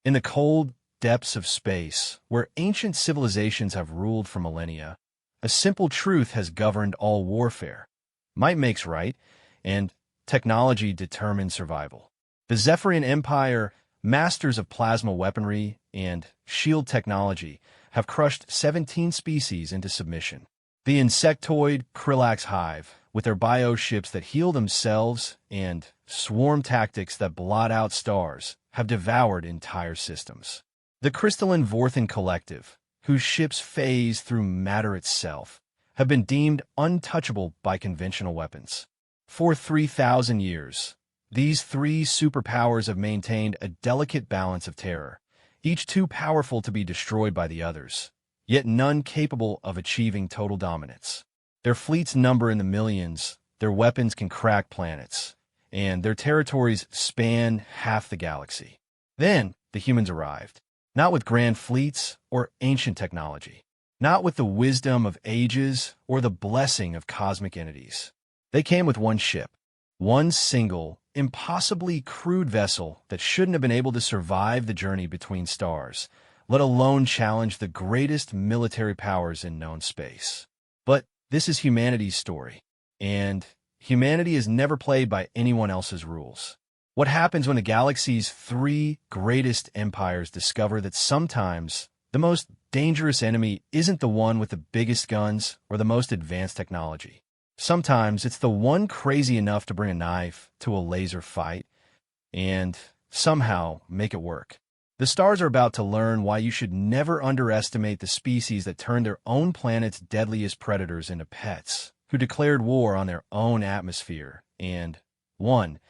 In the cold depths of space, where ancient civilizations have ruled for millennia, a simple truth has governed all warfare. Might makes right, and technology determines survival. The Zephyrian Empire, masters of plasma weaponry and shield technology, have crushed 17 species into submission. The insectoid Krillax hive, with their bioships that heal themselves and swarm tactics that blot out stars, have devoured entire systems. The crystalline Vorthan collective, whose ships phase through matter itself, have been deemed untouchable by conventional weapons. For 3,000 years, these three superpowers have maintained a delicate balance of terror, each too powerful to be destroyed by the others, yet none capable of achieving total dominance. Their fleets number in the millions, their weapons can crack planets, and their territories span half the galaxy. Then the humans arrived, not with grand fleets or ancient technology, not with the wisdom of ages or the blessing of cosmic entities. They came with one ship, one single, impossibly crude vessel that shouldn't have been able to survive the journey between stars, let alone challenge the greatest military powers in known space. But this is humanity's story, and humanity is never played by anyone else's rules. What happens when the galaxy's three greatest empires discover that sometimes the most dangerous enemy isn't the one with the biggest guns or the most advanced technology? Sometimes it's the one crazy enough to bring a knife to a laser fight and somehow make it work. The stars are about to learn why you should never underestimate the species that turned their own planet's deadliest predators into pets, who declared war on their own atmosphere and won,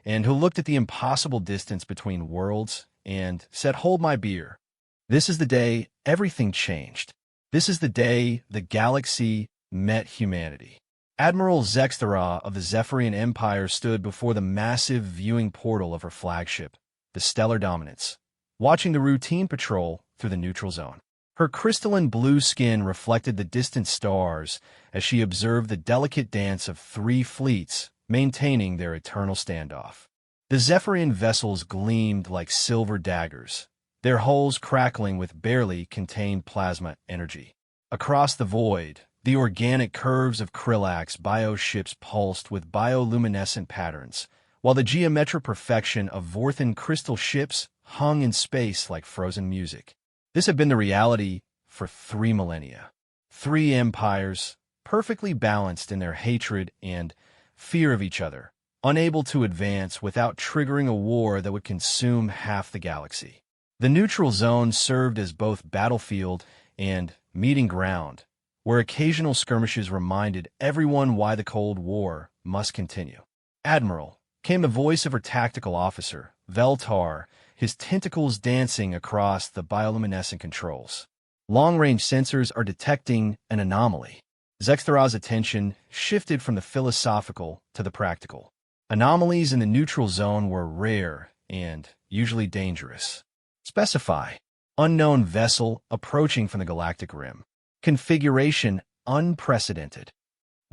and who looked at the impossible distance between worlds and said, "Hold my beer." This is the day everything changed. This is the day the galaxy met humanity. Admiral Zexthara of the Zephyrian Empire stood before the massive viewing portal of her flagship, the Stellar Dominance, watching the routine patrol through the neutral zone. Her crystalline blue skin reflected the distant stars as she observed the delicate dance of three fleets maintaining their eternal standoff. The Zephyrian vessels gleamed like silver daggers, their hulls crackling with barely contained plasma energy. Across the void, the organic curves of Krillax bioships pulsed with bioluminescent patterns, while the geometric perfection of Vorthan crystal ships hung in space like frozen music. This had been the reality for 3 millennia. 3 empires, perfectly balanced in their hatred and fear of each other, unable to advance without triggering a war that would consume half the galaxy. The neutral zone served as both battlefield and meeting ground, where occasional skirmishes reminded everyone why the Cold War must continue. "Admiral," came the voice of her tactical officer, Veltar, his tentacles dancing across the bioluminescent controls. "Long-range sensors are detecting an anomaly." Zexthara's attention shifted from the philosophical to the practical. Anomalies in the neutral zone were rare and usually dangerous. "Specify." "Unknown vessel approaching from the galactic rim." "Configuration unprecedented."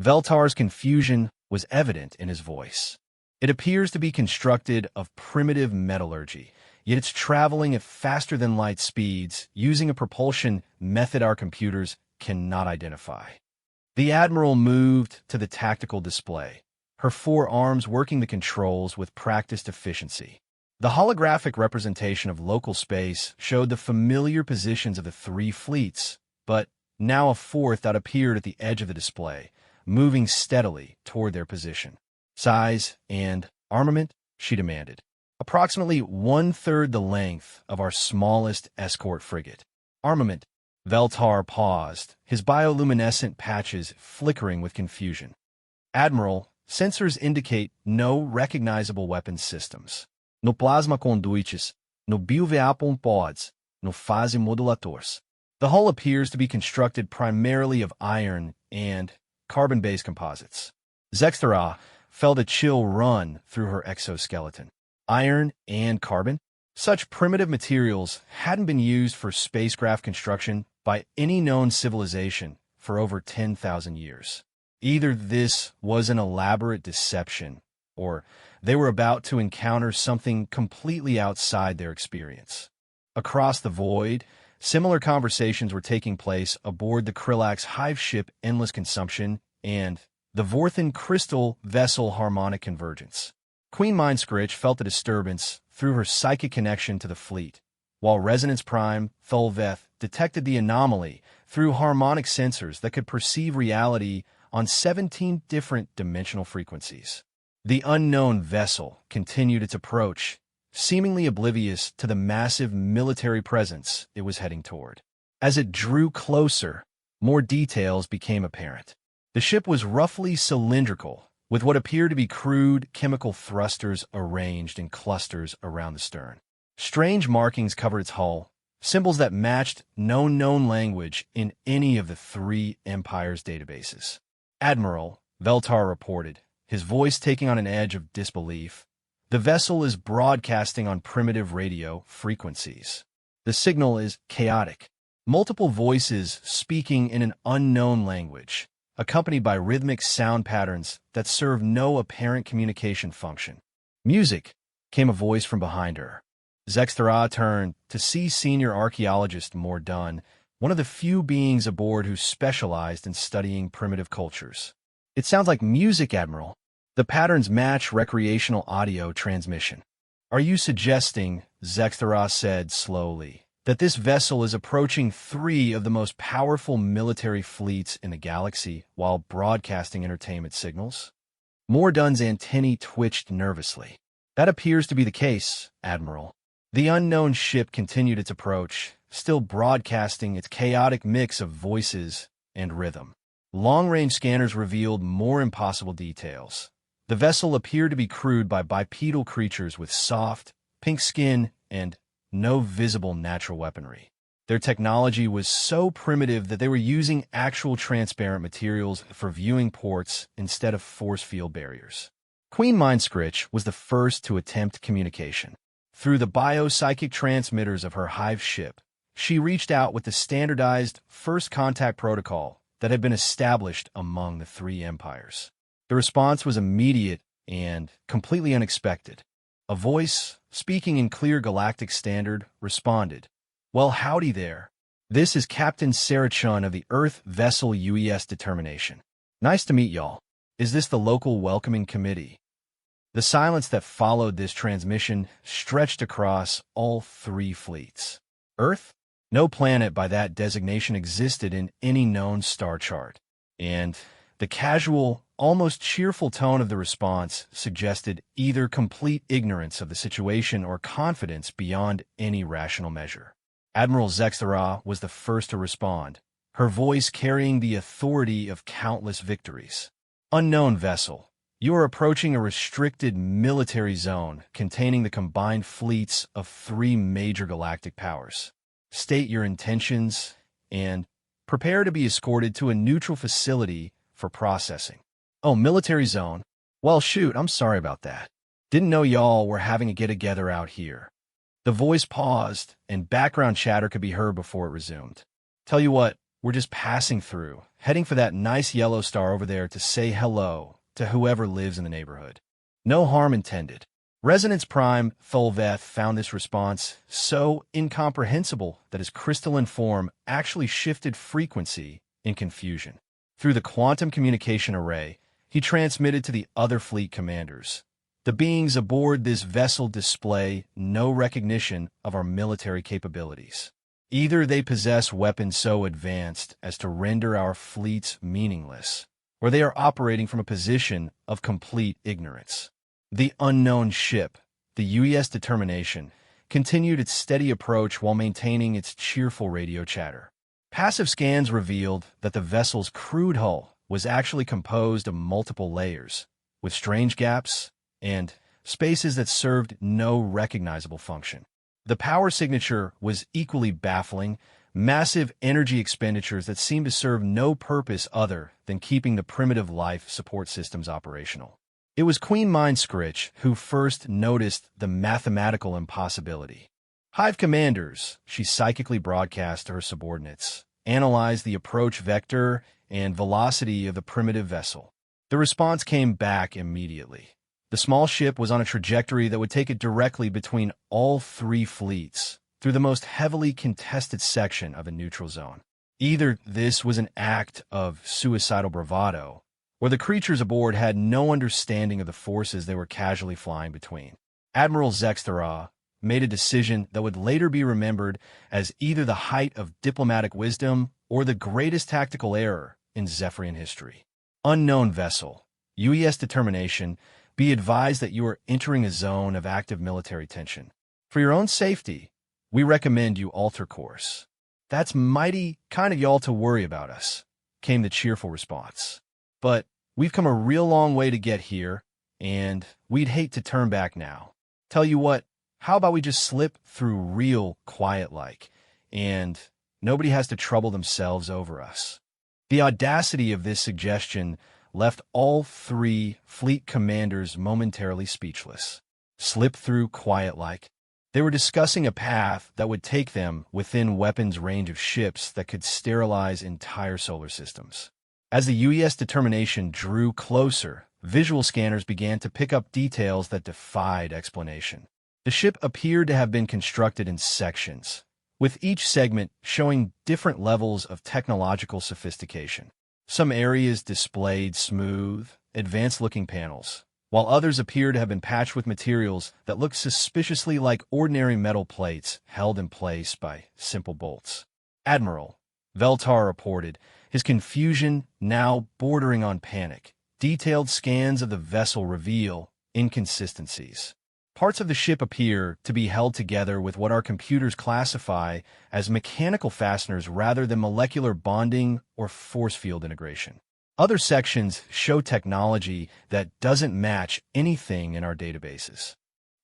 Veltar's confusion was evident in his voice. "It appears to be constructed of primitive metallurgy, yet it's traveling at faster-than-light speeds using a propulsion method our computers cannot identify." The Admiral moved to the tactical display, her 4 arms working the controls with practiced efficiency. The holographic representation of local space showed the familiar positions of the 3 fleets, but now a 4th that appeared at the edge of the display, moving steadily toward their position. "Size and armament?" she demanded. "Approximately 1/3 the length of our smallest escort frigate." "Armament?" Veltar paused, his bioluminescent patches flickering with confusion. "Admiral, sensors indicate no recognizable weapons systems. No plasma conduites, no bioveapon pods, no phase modulators." The hull appears to be constructed primarily of iron and carbon-based composites. Zexthara felt a chill run through her exoskeleton. Iron and carbon? Such primitive materials hadn't been used for spacecraft construction by any known civilization for over 10,000 years. Either this was an elaborate deception, or they were about to encounter something completely outside their experience. Across the void, similar conversations were taking place aboard the Krillax hive ship Endless Consumption and the Vorthan crystal vessel Harmonic Convergence. Queen Mindscritch felt the disturbance through her psychic connection to the fleet, while Resonance Prime Thulveth detected the anomaly through harmonic sensors that could perceive reality on 17 different dimensional frequencies. The unknown vessel continued its approach, seemingly oblivious to the massive military presence it was heading toward. As it drew closer, more details became apparent. The ship was roughly cylindrical, with what appeared to be crude chemical thrusters arranged in clusters around the stern. Strange markings covered its hull, symbols that matched no known language in any of the three empires' databases. Admiral Veltar reported, his voice taking on an edge of disbelief. The vessel is broadcasting on primitive radio frequencies. The signal is chaotic. Multiple voices speaking in an unknown language, accompanied by rhythmic sound patterns that serve no apparent communication function. Music, came a voice from behind her. Zexthara turned to see senior archaeologist Mordun, one of the few beings aboard who specialized in studying primitive cultures. It sounds like music, Admiral. The patterns match recreational audio transmission. Are you suggesting, Zexthara said slowly, that this vessel is approaching three of the most powerful military fleets in the galaxy while broadcasting entertainment signals? Mordun's antennae twitched nervously. That appears to be the case, Admiral. The unknown ship continued its approach, still broadcasting its chaotic mix of voices and rhythm. Long-range scanners revealed more impossible details. The vessel appeared to be crewed by bipedal creatures with soft, pink skin and no visible natural weaponry. Their technology was so primitive that they were using actual transparent materials for viewing ports instead of force field barriers. Queen Mindscritch was the first to attempt communication. Through the biopsychic transmitters of her hive ship, she reached out with the standardized first contact protocol that had been established among the three empires. The response was immediate and completely unexpected. A voice, speaking in clear galactic standard, responded, "Well, howdy there. This is Captain Sarah Chun of the Earth Vessel UES Determination. Nice to meet y'all. Is this the local welcoming committee?" The silence that followed this transmission stretched across all three fleets. Earth? No planet by that designation existed in any known star chart. And the casual, almost cheerful tone of the response suggested either complete ignorance of the situation or confidence beyond any rational measure. Admiral Zexthara was the first to respond, her voice carrying the authority of countless victories. "Unknown vessel, you are approaching a restricted military zone containing the combined fleets of three major galactic powers. State your intentions and prepare to be escorted to a neutral facility for processing." "Oh, military zone? Well, shoot, I'm sorry about that. Didn't know y'all were having a get-together out here." The voice paused, and background chatter could be heard before it resumed. "Tell you what, we're just passing through, heading for that nice yellow star over there to say hello to whoever lives in the neighborhood. No harm intended." Resonance Prime Thulveth found this response so incomprehensible that his crystalline form actually shifted frequency in confusion. Through the quantum communication array, he transmitted to the other fleet commanders. "The beings aboard this vessel display no recognition of our military capabilities. Either they possess weapons so advanced as to render our fleets meaningless, or they are operating from a position of complete ignorance." The unknown ship, the UES Determination, continued its steady approach while maintaining its cheerful radio chatter. Passive scans revealed that the vessel's crude hull was actually composed of multiple layers, with strange gaps and spaces that served no recognizable function. The power signature was equally baffling, massive energy expenditures that seemed to serve no purpose other than keeping the primitive life support systems operational. It was Queen Mindscritch who first noticed the mathematical impossibility. "Hive commanders," she psychically broadcast to her subordinates, "analyze the approach vector and velocity of the primitive vessel." The response came back immediately. The small ship was on a trajectory that would take it directly between all three fleets, through the most heavily contested section of a neutral zone. Either this was an act of suicidal bravado, or the creatures aboard had no understanding of the forces they were casually flying between. Admiral Zextera made a decision that would later be remembered as either the height of diplomatic wisdom or the greatest tactical error in Zephyrian history. Unknown vessel, UES determination, be advised that you are entering a zone of active military tension. For your own safety, we recommend you alter course. That's mighty kind of y'all to worry about us, came the cheerful response. But we've come a real long way to get here, and we'd hate to turn back now. Tell you what, how about we just slip through real quiet-like, and nobody has to trouble themselves over us. The audacity of this suggestion left all three fleet commanders momentarily speechless. Slip through quiet-like. They were discussing a path that would take them within weapons range of ships that could sterilize entire solar systems. As the UES determination drew closer, visual scanners began to pick up details that defied explanation. The ship appeared to have been constructed in sections, with each segment showing different levels of technological sophistication. Some areas displayed smooth, advanced-looking panels, while others appeared to have been patched with materials that looked suspiciously like ordinary metal plates held in place by simple bolts. Admiral Veltar reported, his confusion now bordering on panic. Detailed scans of the vessel reveal inconsistencies. Parts of the ship appear to be held together with what our computers classify as mechanical fasteners rather than molecular bonding or force field integration. Other sections show technology that doesn't match anything in our databases.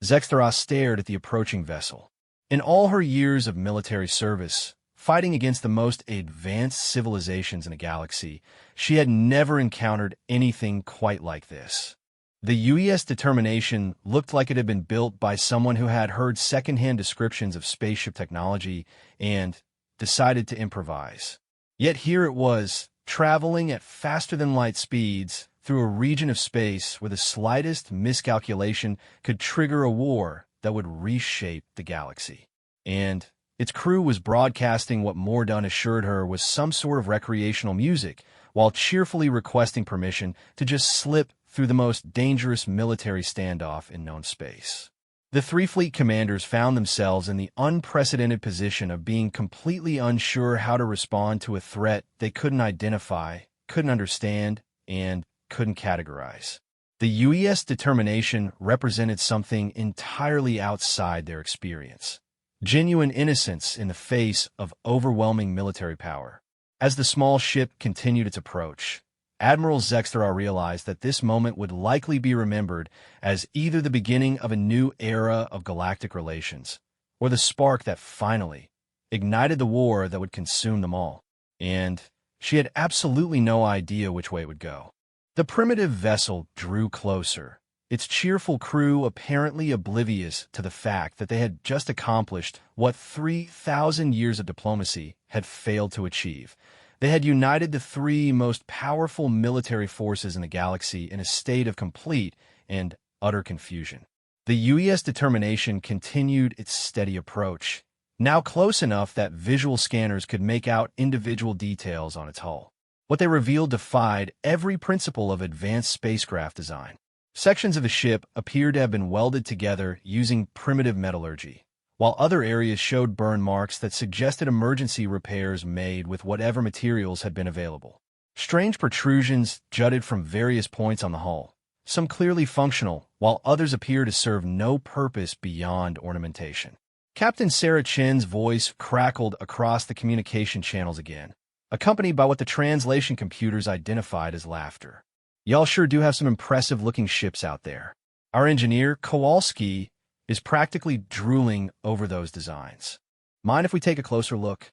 Zextera stared at the approaching vessel. In all her years of military service, fighting against the most advanced civilizations in a galaxy, she had never encountered anything quite like this. The UES determination looked like it had been built by someone who had heard secondhand descriptions of spaceship technology and decided to improvise. Yet here it was, traveling at faster-than-light speeds through a region of space where the slightest miscalculation could trigger a war that would reshape the galaxy. And its crew was broadcasting what Mordun assured her was some sort of recreational music, while cheerfully requesting permission to just slip through the most dangerous military standoff in known space. The three fleet commanders found themselves in the unprecedented position of being completely unsure how to respond to a threat they couldn't identify, couldn't understand, and couldn't categorize. The UES determination represented something entirely outside their experience. Genuine innocence in the face of overwhelming military power. As the small ship continued its approach, Admiral Zextera realized that this moment would likely be remembered as either the beginning of a new era of galactic relations, or the spark that finally ignited the war that would consume them all. And she had absolutely no idea which way it would go. The primitive vessel drew closer, its cheerful crew apparently oblivious to the fact that they had just accomplished what 3,000 years of diplomacy had failed to achieve. They had united the three most powerful military forces in the galaxy in a state of complete and utter confusion. The UES determination continued its steady approach, now close enough that visual scanners could make out individual details on its hull. What they revealed defied every principle of advanced spacecraft design. Sections of the ship appeared to have been welded together using primitive metallurgy, while other areas showed burn marks that suggested emergency repairs made with whatever materials had been available. Strange protrusions jutted from various points on the hull, some clearly functional, while others appear to serve no purpose beyond ornamentation. Captain Sarah Chen's voice crackled across the communication channels again, accompanied by what the translation computers identified as laughter. Y'all sure do have some impressive-looking ships out there. Our engineer, Kowalski, is practically drooling over those designs. Mind if we take a closer look?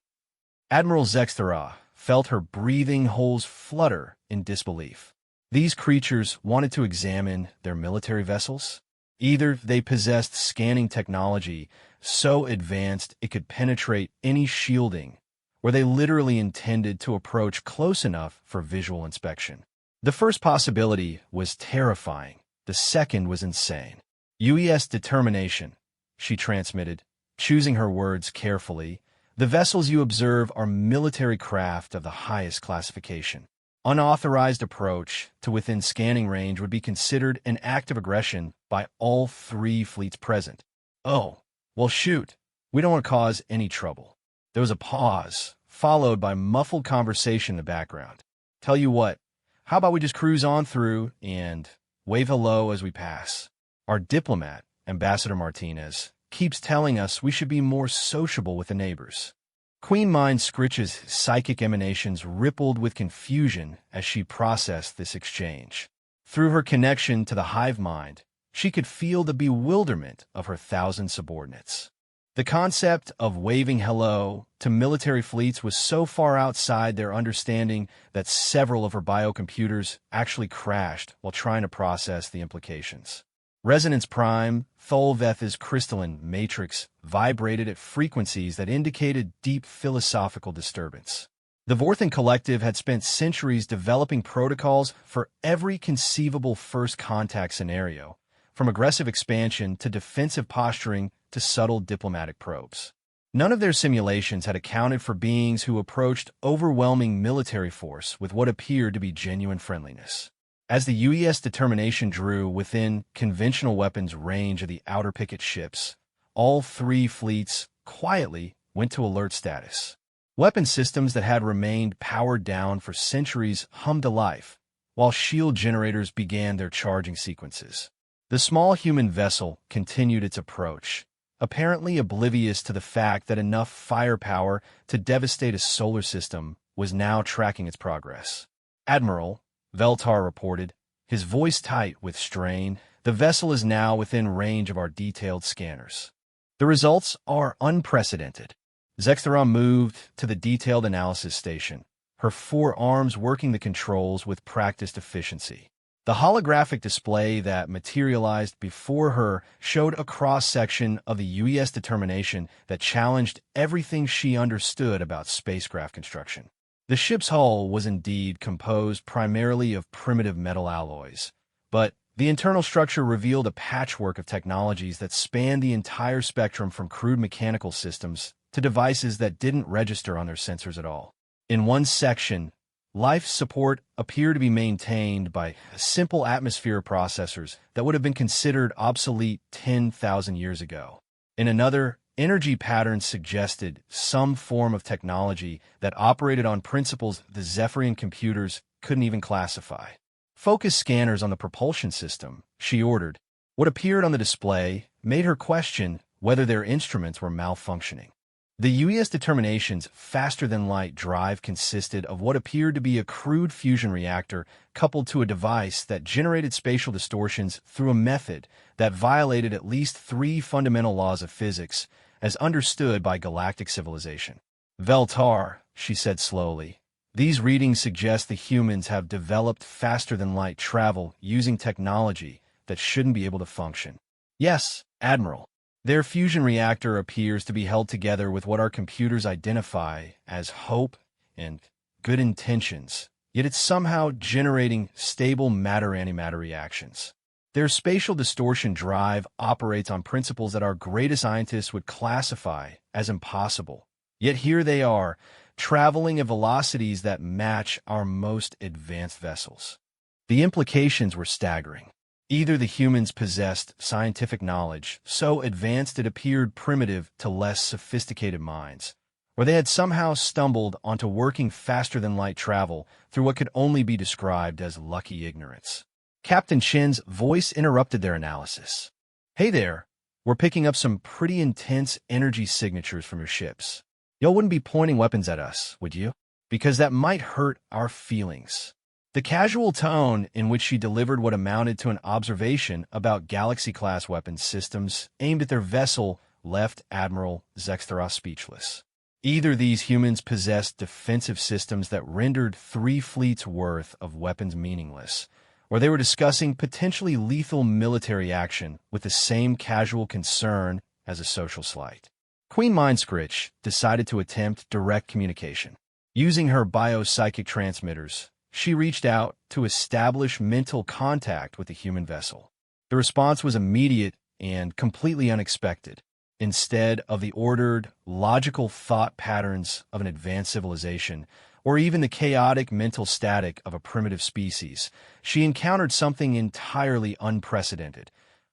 Admiral Zextera felt her breathing holes flutter in disbelief. These creatures wanted to examine their military vessels. Either they possessed scanning technology so advanced it could penetrate any shielding, or they literally intended to approach close enough for visual inspection. The first possibility was terrifying. The second was insane. UES determination, she transmitted, choosing her words carefully. The vessels you observe are military craft of the highest classification. Unauthorized approach to within scanning range would be considered an act of aggression by all three fleets present. Oh, well shoot, we don't want to cause any trouble. There was a pause, followed by muffled conversation in the background. Tell you what, how about we just cruise on through and wave hello as we pass? Our diplomat, Ambassador Martinez, keeps telling us we should be more sociable with the neighbors. Queen Mind Scritch's psychic emanations rippled with confusion as she processed this exchange. Through her connection to the hive mind, she could feel the bewilderment of her thousand subordinates. The concept of waving hello to military fleets was so far outside their understanding that several of her biocomputers actually crashed while trying to process the implications. Resonance Prime, Tholveth's crystalline matrix, vibrated at frequencies that indicated deep philosophical disturbance. The Vorthan Collective had spent centuries developing protocols for every conceivable first contact scenario, from aggressive expansion to defensive posturing to subtle diplomatic probes. None of their simulations had accounted for beings who approached overwhelming military force with what appeared to be genuine friendliness. As the UES determination drew within conventional weapons range of the outer picket ships, all three fleets quietly went to alert status. Weapon systems that had remained powered down for centuries hummed to life, while shield generators began their charging sequences. The small human vessel continued its approach, apparently oblivious to the fact that enough firepower to devastate a solar system was now tracking its progress. Admiral Veltar reported, his voice tight with strain, the vessel is now within range of our detailed scanners. The results are unprecedented. Zexthera moved to the detailed analysis station, her four arms working the controls with practiced efficiency. The holographic display that materialized before her showed a cross-section of the UES determination that challenged everything she understood about spacecraft construction. The ship's hull was indeed composed primarily of primitive metal alloys, but the internal structure revealed a patchwork of technologies that spanned the entire spectrum from crude mechanical systems to devices that didn't register on their sensors at all. In one section, life support appeared to be maintained by simple atmosphere processors that would have been considered obsolete 10,000 years ago. In another, energy patterns suggested some form of technology that operated on principles the Zephyrian computers couldn't even classify. Focus scanners on the propulsion system, she ordered. What appeared on the display made her question whether their instruments were malfunctioning. The UES determination's faster-than-light drive consisted of what appeared to be a crude fusion reactor coupled to a device that generated spatial distortions through a method that violated at least three fundamental laws of physics as understood by galactic civilization. Veltar, she said slowly, these readings suggest the humans have developed faster-than-light travel using technology that shouldn't be able to function. Yes, Admiral. Their fusion reactor appears to be held together with what our computers identify as hope and good intentions, yet it's somehow generating stable matter-antimatter reactions. Their spatial distortion drive operates on principles that our greatest scientists would classify as impossible. Yet here they are, traveling at velocities that match our most advanced vessels. The implications were staggering. Either the humans possessed scientific knowledge so advanced it appeared primitive to less sophisticated minds, or they had somehow stumbled onto working faster-than-light travel through what could only be described as lucky ignorance. Captain Chen's voice interrupted their analysis. Hey there, we're picking up some pretty intense energy signatures from your ships. Y'all wouldn't be pointing weapons at us, would you? Because that might hurt our feelings. The casual tone in which she delivered what amounted to an observation about Galaxy-class weapons systems aimed at their vessel left Admiral Zexthera speechless. Either these humans possessed defensive systems that rendered three fleets' worth of weapons meaningless, or they were discussing potentially lethal military action with the same casual concern as a social slight. Queen Mindscritch decided to attempt direct communication. Using her biopsychic transmitters, she reached out to establish mental contact with the human vessel. The response was immediate and completely unexpected. instead of the ordered, logical thought patterns of an advanced civilization, or even the chaotic mental static of a primitive species. She encountered something entirely unprecedented,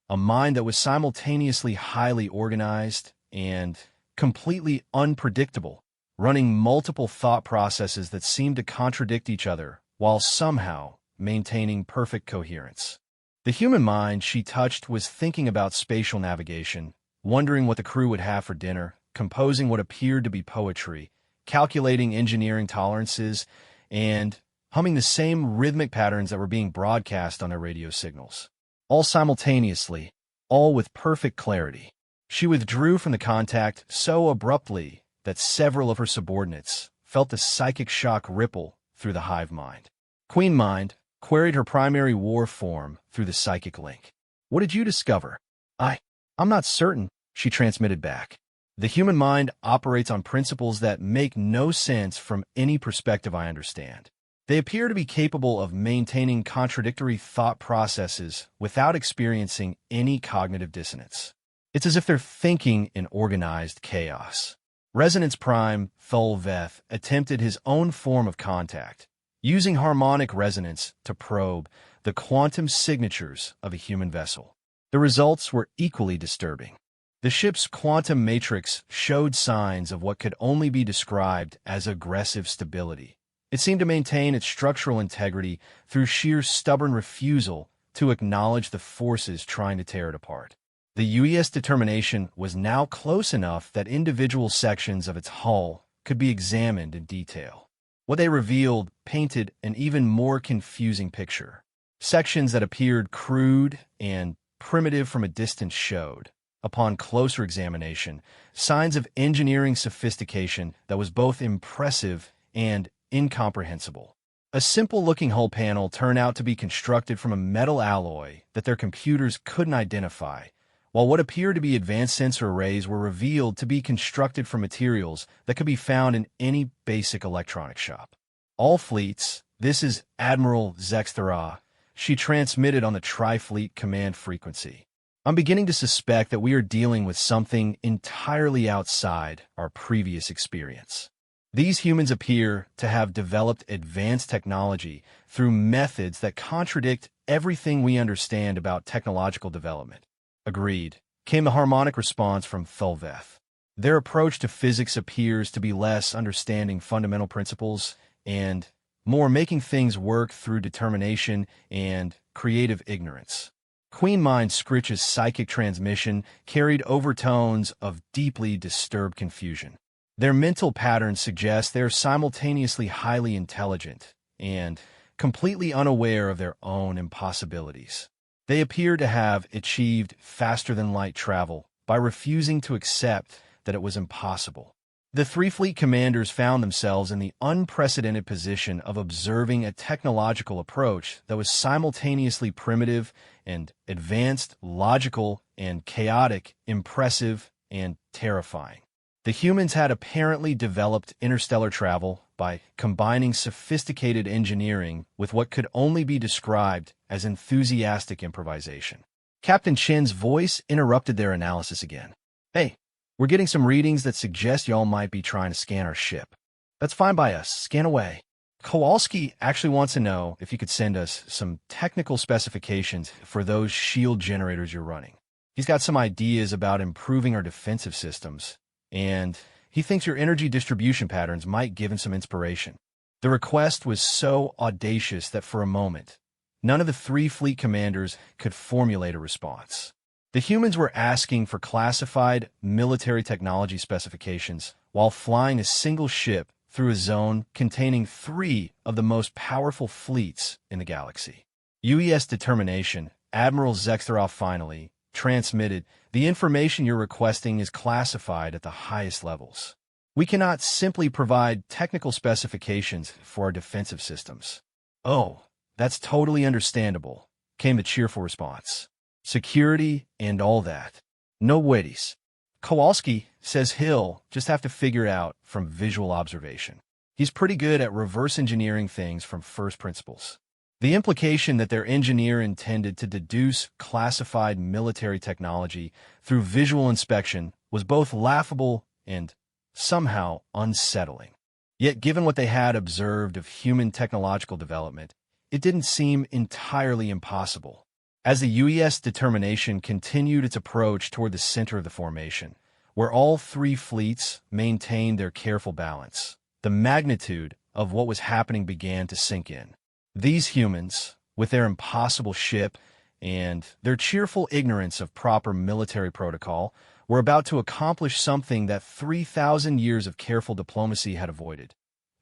a mind that was simultaneously highly organized and completely unpredictable, running multiple thought processes that seemed to contradict each other while somehow maintaining perfect coherence. The human mind she touched was thinking about spatial navigation, wondering what the crew would have for dinner, composing what appeared to be poetry, calculating engineering tolerances, and humming the same rhythmic patterns that were being broadcast on their radio signals. All simultaneously, all with perfect clarity. She withdrew from the contact so abruptly that several of her subordinates felt the psychic shock ripple through the hive mind. Queen Mind queried her primary war form through the psychic link. "What did you discover?" I'm not certain," she transmitted back. The human mind operates on principles that make no sense from any perspective I understand. They appear to be capable of maintaining contradictory thought processes without experiencing any cognitive dissonance. It's as if they're thinking in organized chaos. Resonance Prime Thulveth attempted his own form of contact, using harmonic resonance to probe the quantum signatures of a human vessel. The results were equally disturbing. The ship's quantum matrix showed signs of what could only be described as aggressive stability. It seemed to maintain its structural integrity through sheer stubborn refusal to acknowledge the forces trying to tear it apart. The UES determination was now close enough that individual sections of its hull could be examined in detail. What they revealed painted an even more confusing picture. Sections that appeared crude and primitive from a distance showed, upon closer examination, signs of engineering sophistication that was both impressive and incomprehensible. A simple-looking hull panel turned out to be constructed from a metal alloy that their computers couldn't identify, while what appeared to be advanced sensor arrays were revealed to be constructed from materials that could be found in any basic electronic shop. All fleets, this is Admiral Zexthera. She transmitted on the Tri-Fleet command frequency. I'm beginning to suspect that we are dealing with something entirely outside our previous experience. These humans appear to have developed advanced technology through methods that contradict everything we understand about technological development. Agreed, came the harmonic response from Thulveth. Their approach to physics appears to be less understanding fundamental principles and more making things work through determination and creative ignorance. Queen Mind Scritch's psychic transmission carried overtones of deeply disturbed confusion. Their mental patterns suggest they are simultaneously highly intelligent and completely unaware of their own impossibilities. They appear to have achieved faster-than-light travel by refusing to accept that it was impossible. The three fleet commanders found themselves in the unprecedented position of observing a technological approach that was simultaneously primitive and advanced, logical and chaotic, impressive and terrifying. The humans had apparently developed interstellar travel by combining sophisticated engineering with what could only be described as enthusiastic improvisation. Captain Chen's voice interrupted their analysis again. "Hey, we're getting some readings that suggest y'all might be trying to scan our ship. That's fine by us. Scan away. Kowalski actually wants to know if you could send us some technical specifications for those shield generators you're running. He's got some ideas about improving our defensive systems, and he thinks your energy distribution patterns might give him some inspiration." The request was so audacious that for a moment, none of the three fleet commanders could formulate a response. The humans were asking for classified military technology specifications while flying a single ship through a zone containing three of the most powerful fleets in the galaxy. UES determination, Admiral Zexthera finally transmitted, "The information you're requesting is classified at the highest levels. We cannot simply provide technical specifications for our defensive systems." "Oh, that's totally understandable," came the cheerful response. "Security and all that. No worries. Kowalski says he'll just have to figure out from visual observation. He's pretty good at reverse engineering things from first principles." The implication that their engineer intended to deduce classified military technology through visual inspection was both laughable and somehow unsettling. Yet given what they had observed of human technological development, it didn't seem entirely impossible. As the U.S. determination continued its approach toward the center of the formation, where all three fleets maintained their careful balance, the magnitude of what was happening began to sink in. These humans, with their impossible ship and their cheerful ignorance of proper military protocol, were about to accomplish something that 3,000 years of careful diplomacy had avoided.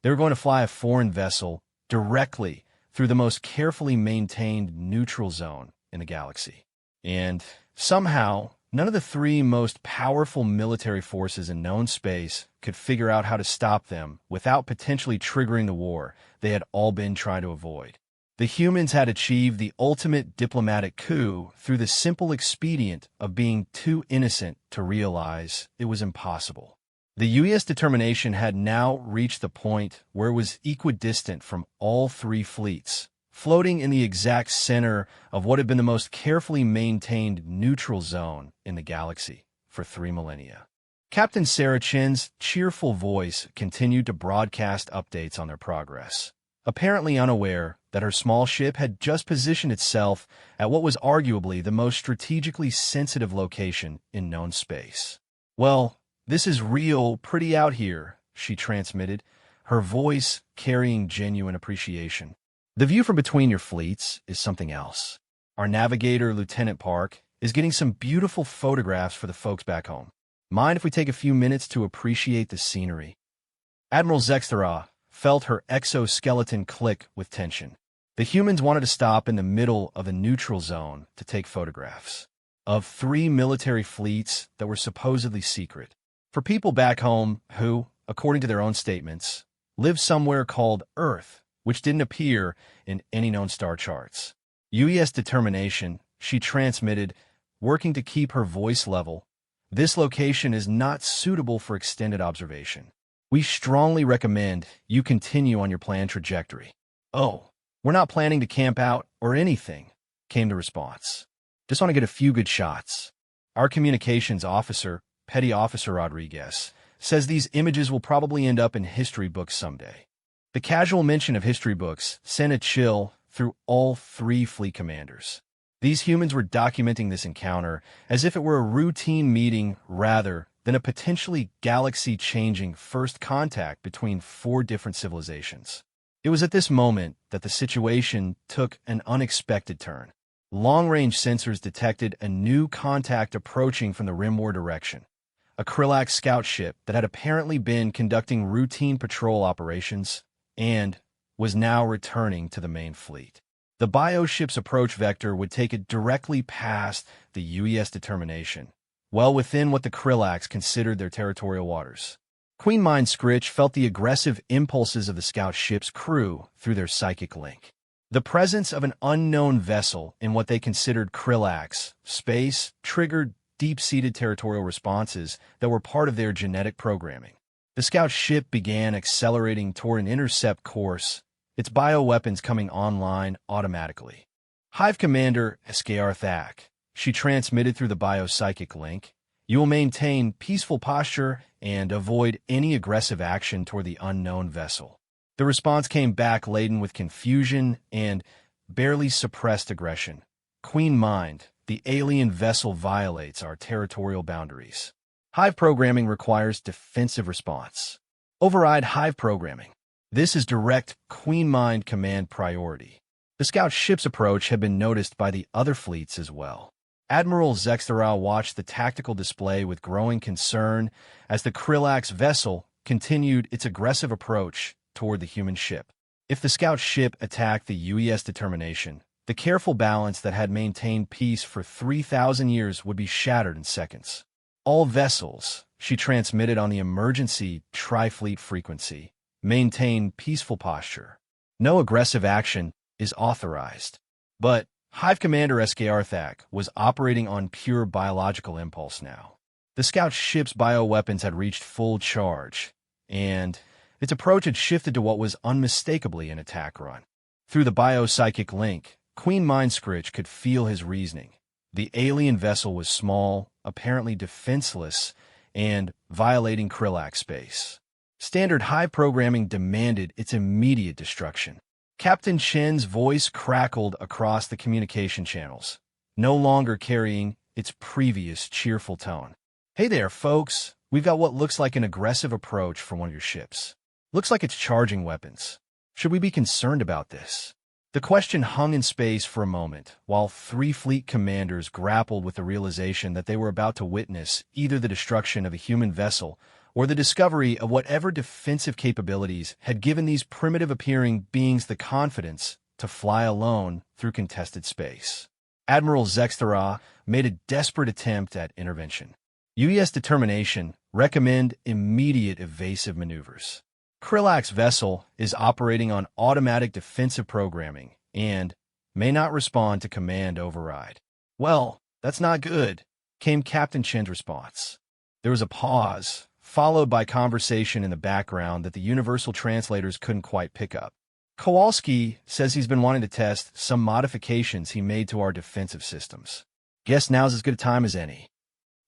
They were going to fly a foreign vessel directly through the most carefully maintained neutral zone in the galaxy. And somehow, none of the three most powerful military forces in known space could figure out how to stop them without potentially triggering the war they had all been trying to avoid. The humans had achieved the ultimate diplomatic coup through the simple expedient of being too innocent to realize it was impossible. The U.S. determination had now reached the point where it was equidistant from all three fleets, floating in the exact center of what had been the most carefully maintained neutral zone in the galaxy for 3 millennia. Captain Sarah Chin's cheerful voice continued to broadcast updates on their progress, apparently unaware that her small ship had just positioned itself at what was arguably the most strategically sensitive location in known space. "Well, this is real pretty out here," she transmitted, her voice carrying genuine appreciation. "The view from between your fleets is something else. Our navigator, Lieutenant Park, is getting some beautiful photographs for the folks back home. Mind if we take a few minutes to appreciate the scenery?" Admiral Zexthera felt her exoskeleton click with tension. The humans wanted to stop in the middle of a neutral zone to take photographs of 3 military fleets that were supposedly secret. For people back home who, according to their own statements, lived somewhere called Earth, which didn't appear in any known star charts. U.S. determination, she transmitted, working to keep her voice level. "This location is not suitable for extended observation. We strongly recommend you continue on your planned trajectory." "Oh, we're not planning to camp out or anything," came the response. "Just want to get a few good shots." Our communications officer, Petty Officer Rodriguez, says these images will probably end up in history books someday. The casual mention of history books sent a chill through all 3 fleet commanders. These humans were documenting this encounter as if it were a routine meeting rather than a potentially galaxy-changing first contact between 4 different civilizations. It was at this moment that the situation took an unexpected turn. Long-range sensors detected a new contact approaching from the rim war direction, a Krillax scout ship that had apparently been conducting routine patrol operations and was now returning to the main fleet. The bioship's approach vector would take it directly past the U.S. determination, well within what the Krillax considered their territorial waters. Queen Mind Scritch felt the aggressive impulses of the scout ship's crew through their psychic link. The presence of an unknown vessel in what they considered Krillax space triggered deep-seated territorial responses that were part of their genetic programming. The scout ship began accelerating toward an intercept course, its bioweapons coming online automatically. Hive Commander Escarthak, she transmitted through the biopsychic link, "You will maintain peaceful posture and avoid any aggressive action toward the unknown vessel." The response came back laden with confusion and barely suppressed aggression. "Queen Mind, the alien vessel violates our territorial boundaries. Hive programming requires defensive response. Override Hive programming. This is direct Queen Mind command priority." The scout ship's approach had been noticed by the other fleets as well. Admiral Zexthera watched the tactical display with growing concern as the Krillax vessel continued its aggressive approach toward the human ship. If the scout ship attacked the U.S. determination, the careful balance that had maintained peace for 3,000 years would be shattered in seconds. "All vessels," she transmitted on the emergency tri-fleet frequency, "maintain peaceful posture. No aggressive action is authorized." But Hive Commander Escarthak was operating on pure biological impulse now. The scout ship's bioweapons had reached full charge, and its approach had shifted to what was unmistakably an attack run. Through the biopsychic link, Queen Mind Scritch could feel his reasoning. The alien vessel was small, apparently defenseless, and violating Krillak's space. Standard Hive programming demanded its immediate destruction. Captain Chen's voice crackled across the communication channels, no longer carrying its previous cheerful tone. "Hey there, folks. We've got what looks like an aggressive approach for one of your ships. Looks like it's charging weapons. Should we be concerned about this?" The question hung in space for a moment, while three fleet commanders grappled with the realization that they were about to witness either the destruction of a human vessel or the discovery of whatever defensive capabilities had given these primitive-appearing beings the confidence to fly alone through contested space. Admiral Zextera made a desperate attempt at intervention. "U.S. determination, recommend immediate evasive maneuvers. Krillak's vessel is operating on automatic defensive programming and may not respond to command override." "Well, that's not good," came Captain Chen's response. There was a pause, followed by conversation in the background that the universal translators couldn't quite pick up. "Kowalski says he's been wanting to test some modifications he made to our defensive systems. Guess now's as good a time as any."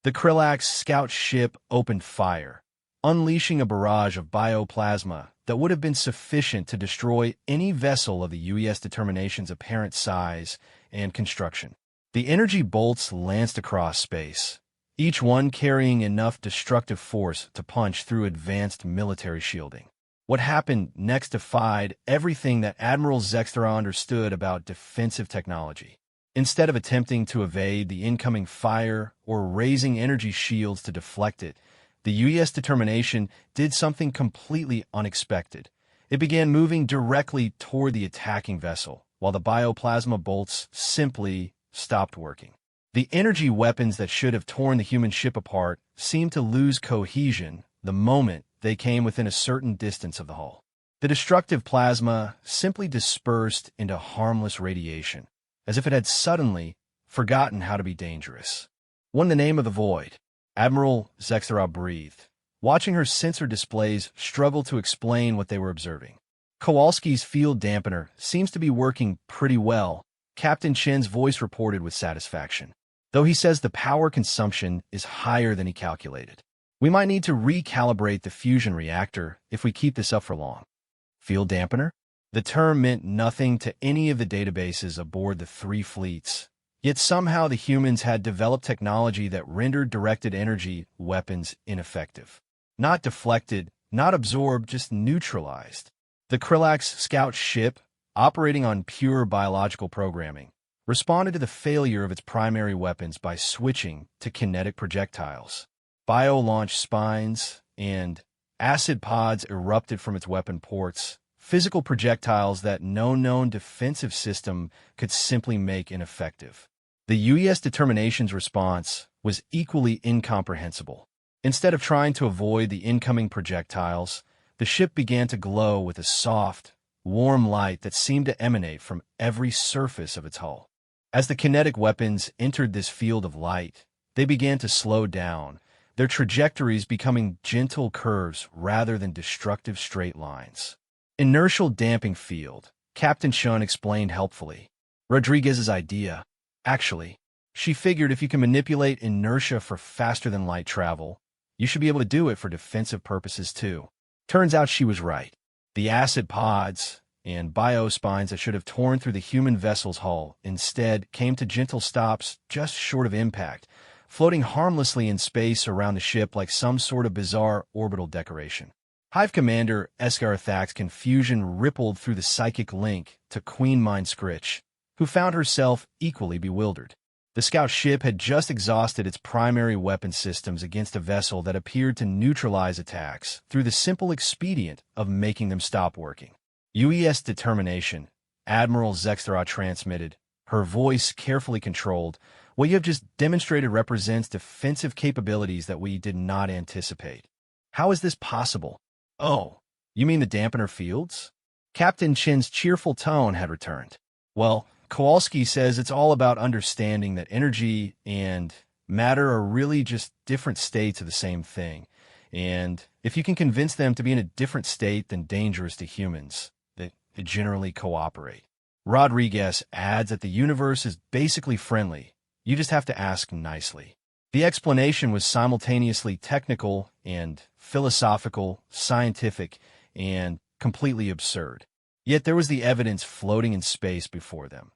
The Krillak's scout ship opened fire, unleashing a barrage of bioplasma that would have been sufficient to destroy any vessel of the U.S. determination's apparent size and construction. The energy bolts lanced across space, each one carrying enough destructive force to punch through advanced military shielding. What happened next defied everything that Admiral Zextera understood about defensive technology. Instead of attempting to evade the incoming fire or raising energy shields to deflect it, the U.S. determination did something completely unexpected. It began moving directly toward the attacking vessel, while the bioplasma bolts simply stopped working. The energy weapons that should have torn the human ship apart seemed to lose cohesion the moment they came within a certain distance of the hull. The destructive plasma simply dispersed into harmless radiation, as if it had suddenly forgotten how to be dangerous. "What in the name of the void?" Admiral Zextera breathed, watching her sensor displays struggle to explain what they were observing. "Kowalski's field dampener seems to be working pretty well," Captain Chen's voice reported with satisfaction, "though he says the power consumption is higher than he calculated. We might need to recalibrate the fusion reactor if we keep this up for long." Field dampener? The term meant nothing to any of the databases aboard the three fleets. Yet somehow the humans had developed technology that rendered directed energy weapons ineffective. Not deflected, not absorbed, just neutralized. The Krillak's scout ship, operating on pure biological programming, responded to the failure of its primary weapons by switching to kinetic projectiles. Bio-launch spines and acid pods erupted from its weapon ports, physical projectiles that no known defensive system could simply make ineffective. The U.S. determination's response was equally incomprehensible. Instead of trying to avoid the incoming projectiles, the ship began to glow with a soft, warm light that seemed to emanate from every surface of its hull. As the kinetic weapons entered this field of light, they began to slow down, their trajectories becoming gentle curves rather than destructive straight lines. "Inertial damping field," Captain Chun explained helpfully. Rodriguez's idea. Actually, she figured if you can manipulate inertia for faster-than-light travel, you should be able to do it for defensive purposes too. Turns out she was right. The acid pods and biospines that should have torn through the human vessel's hull instead came to gentle stops just short of impact, floating harmlessly in space around the ship like some sort of bizarre orbital decoration. Hive Commander Escarthak's confusion rippled through the psychic link to Queen Mind Scritch, who found herself equally bewildered. The scout ship had just exhausted its primary weapon systems against a vessel that appeared to neutralize attacks through the simple expedient of making them stop working. "U.S. determination," Admiral Zextera transmitted, her voice carefully controlled. "What you have just demonstrated represents defensive capabilities that we did not anticipate." "How is this possible?" "Oh, you mean the dampener fields?" Captain Chen's cheerful tone had returned. "Well, Kowalski says it's all about understanding that energy and matter are really just different states of the same thing, and if you can convince them to be in a different state than dangerous to humans, they generally cooperate. Rodriguez adds that the universe is basically friendly. You just have to ask nicely." The explanation was simultaneously technical and philosophical, scientific, and completely absurd. Yet there was the evidence floating in space before them.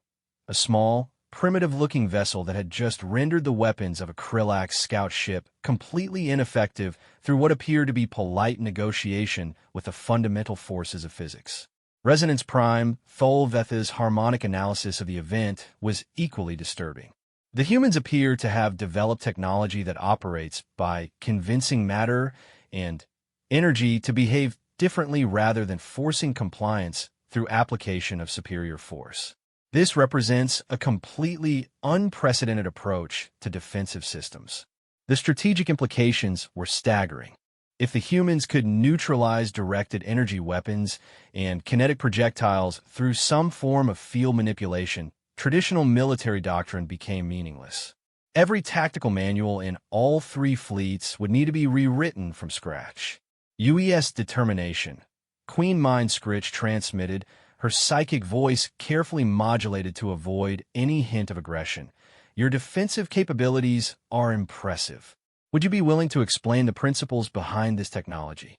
A small, primitive-looking vessel that had just rendered the weapons of a Krillax scout ship completely ineffective through what appeared to be polite negotiation with the fundamental forces of physics. Resonance Prime, Tholvetha's harmonic analysis of the event was equally disturbing. The humans appear to have developed technology that operates by convincing matter and energy to behave differently rather than forcing compliance through application of superior force. This represents a completely unprecedented approach to defensive systems. The strategic implications were staggering. If the humans could neutralize directed energy weapons and kinetic projectiles through some form of field manipulation, traditional military doctrine became meaningless. Every tactical manual in all three fleets would need to be rewritten from scratch. UES determination. Queen Mind Scritch transmitted, her psychic voice carefully modulated to avoid any hint of aggression. Your defensive capabilities are impressive. Would you be willing to explain the principles behind this technology?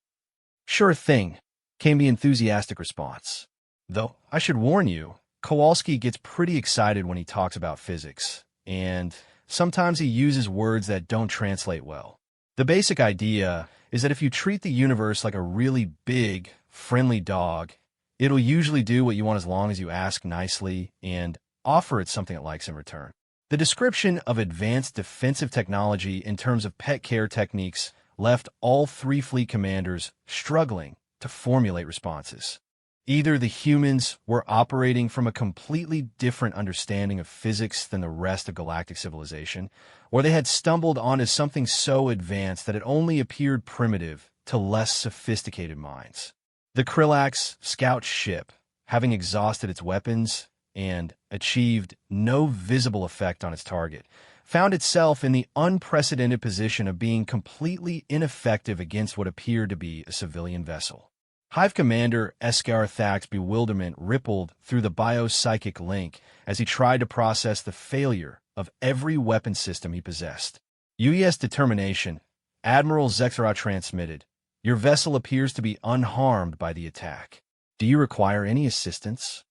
Sure thing, came the enthusiastic response. Though, I should warn you, Kowalski gets pretty excited when he talks about physics, and sometimes he uses words that don't translate well. The basic idea is that if you treat the universe like a really big, friendly dog, it'll usually do what you want as long as you ask nicely and offer it something it likes in return. The description of advanced defensive technology in terms of pet care techniques left all three fleet commanders struggling to formulate responses. Either the humans were operating from a completely different understanding of physics than the rest of galactic civilization, or they had stumbled onto something so advanced that it only appeared primitive to less sophisticated minds. The Krillax scout ship, having exhausted its weapons and achieved no visible effect on its target, found itself in the unprecedented position of being completely ineffective against what appeared to be a civilian vessel. Hive Commander Escarthak's bewilderment rippled through the biopsychic link as he tried to process the failure of every weapon system he possessed. UES determination, Admiral Zexara transmitted, your vessel appears to be unharmed by the attack. Do you require any assistance?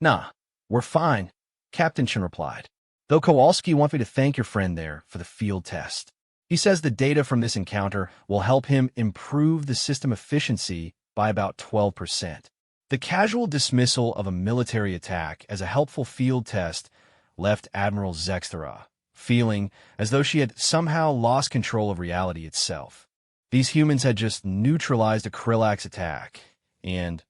Nah, we're fine, Captain Chen replied. Though Kowalski wants me to thank your friend there for the field test. He says the data from this encounter will help him improve the system efficiency by about 12%. The casual dismissal of a military attack as a helpful field test left Admiral Zexara feeling as though she had somehow lost control of reality itself. These humans had just neutralized a Krillax attack and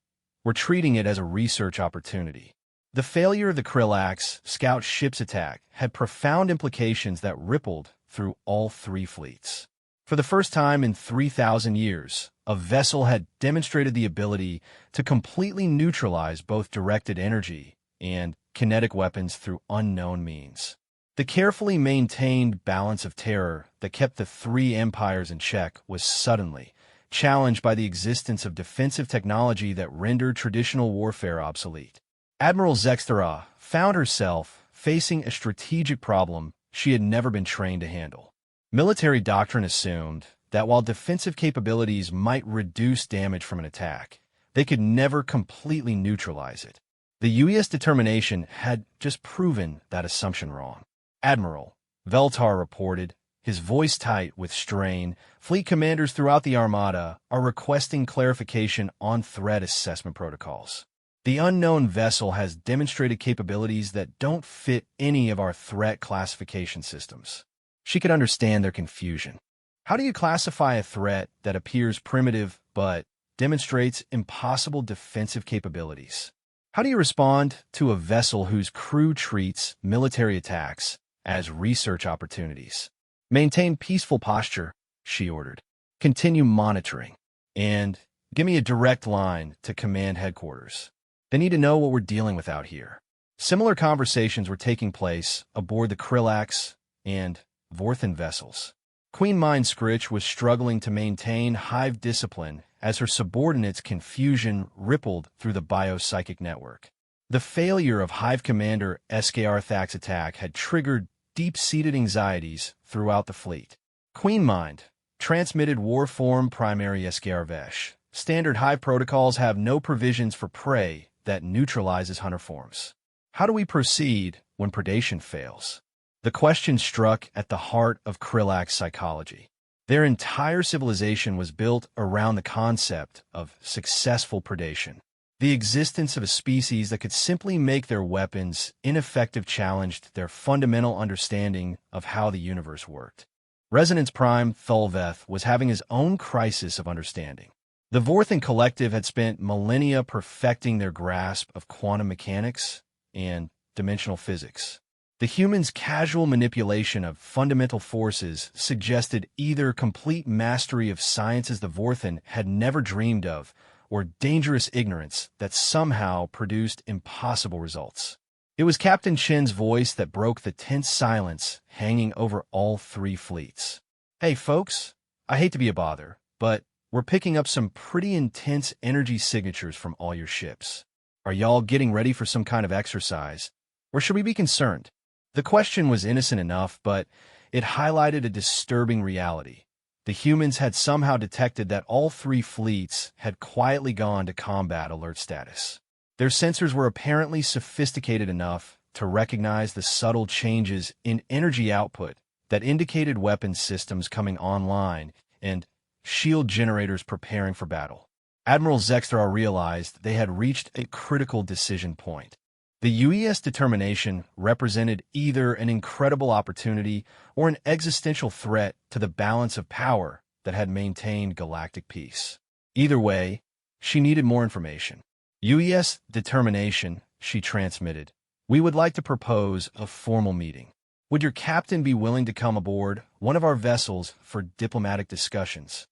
were treating it as a research opportunity. The failure of the Krillax scout ship's attack had profound implications that rippled through all three fleets. For the first time in 3,000 years, a vessel had demonstrated the ability to completely neutralize both directed energy and kinetic weapons through unknown means. The carefully maintained balance of terror that kept the three empires in check was suddenly challenged by the existence of defensive technology that rendered traditional warfare obsolete. Admiral Zextara found herself facing a strategic problem she had never been trained to handle. Military doctrine assumed that while defensive capabilities might reduce damage from an attack, they could never completely neutralize it. The UES determination had just proven that assumption wrong. Admiral Veltar reported, his voice tight with strain, fleet commanders throughout the Armada are requesting clarification on threat assessment protocols. The unknown vessel has demonstrated capabilities that don't fit any of our threat classification systems. She could understand their confusion. How do you classify a threat that appears primitive but demonstrates impossible defensive capabilities? How do you respond to a vessel whose crew treats military attacks as research opportunities? Maintain peaceful posture, she ordered. Continue monitoring. And give me a direct line to command headquarters. They need to know what we're dealing with out here. Similar conversations were taking place aboard the Krillax and Vorthan vessels. Queen Mind Scritch was struggling to maintain hive discipline as her subordinates' confusion rippled through the biopsychic network. The failure of Hive Commander Escarthak's attack had triggered deep-seated anxieties throughout the fleet. Queen Mind, transmitted war form primary escarvesh. Standard high protocols have no provisions for prey that neutralizes hunter forms. How do we proceed when predation fails? The question struck at the heart of Krillak's psychology. Their entire civilization was built around the concept of successful predation. The existence of a species that could simply make their weapons ineffective challenged their fundamental understanding of how the universe worked. Resonance Prime Thulveth was having his own crisis of understanding. The Vorthan Collective had spent millennia perfecting their grasp of quantum mechanics and dimensional physics. The humans' casual manipulation of fundamental forces suggested either complete mastery of sciences the Vorthan had never dreamed of, or dangerous ignorance that somehow produced impossible results. It was Captain Chen's voice that broke the tense silence hanging over all three fleets. "Hey folks, I hate to be a bother, but we're picking up some pretty intense energy signatures from all your ships. Are y'all getting ready for some kind of exercise, or should we be concerned?" The question was innocent enough, but it highlighted a disturbing reality. The humans had somehow detected that all three fleets had quietly gone to combat alert status. Their sensors were apparently sophisticated enough to recognize the subtle changes in energy output that indicated weapons systems coming online and shield generators preparing for battle. Admiral Zextra realized they had reached a critical decision point. The UES determination represented either an incredible opportunity or an existential threat to the balance of power that had maintained galactic peace. Either way, she needed more information. "UES determination," she transmitted. "We would like to propose a formal meeting. Would your captain be willing to come aboard one of our vessels for diplomatic discussions?"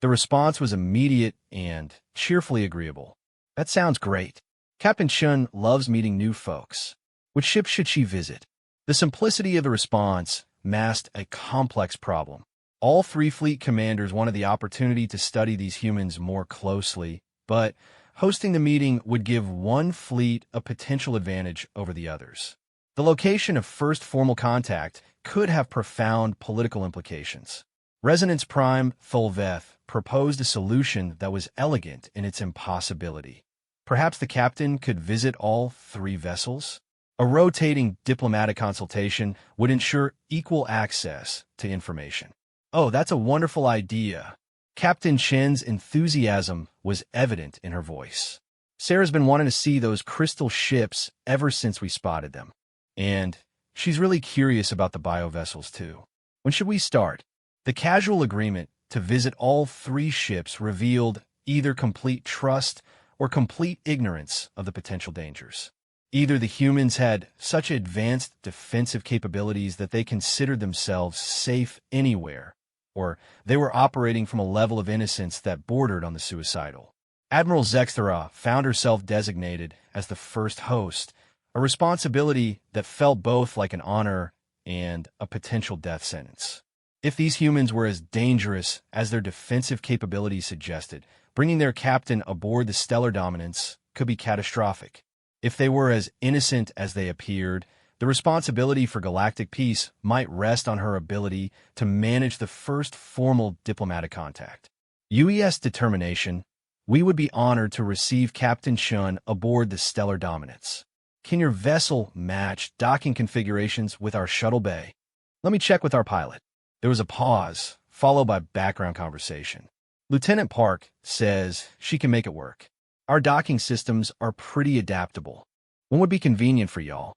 The response was immediate and cheerfully agreeable. "That sounds great. Captain Chun loves meeting new folks. Which ship should she visit?" The simplicity of the response masked a complex problem. All three fleet commanders wanted the opportunity to study these humans more closely, but hosting the meeting would give one fleet a potential advantage over the others. The location of first formal contact could have profound political implications. Resonance Prime Thulveth proposed a solution that was elegant in its impossibility. Perhaps the captain could visit all three vessels? A rotating diplomatic consultation would ensure equal access to information. "Oh, that's a wonderful idea." Captain Chen's enthusiasm was evident in her voice. "Sarah's been wanting to see those crystal ships ever since we spotted them. And she's really curious about the biovessels too. When should we start?" The casual agreement to visit all three ships revealed either complete trust or complete ignorance of the potential dangers. Either the humans had such advanced defensive capabilities that they considered themselves safe anywhere, or they were operating from a level of innocence that bordered on the suicidal. Admiral Zexthara found herself designated as the first host, a responsibility that felt both like an honor and a potential death sentence. If these humans were as dangerous as their defensive capabilities suggested, bringing their captain aboard the Stellar Dominance could be catastrophic. If they were as innocent as they appeared, the responsibility for galactic peace might rest on her ability to manage the first formal diplomatic contact. UES determination, we would be honored to receive Captain Shun aboard the Stellar Dominance. Can your vessel match docking configurations with our shuttle bay? Let me check with our pilot. There was a pause, followed by background conversation. Lieutenant Park says she can make it work. Our docking systems are pretty adaptable. When would be convenient for y'all?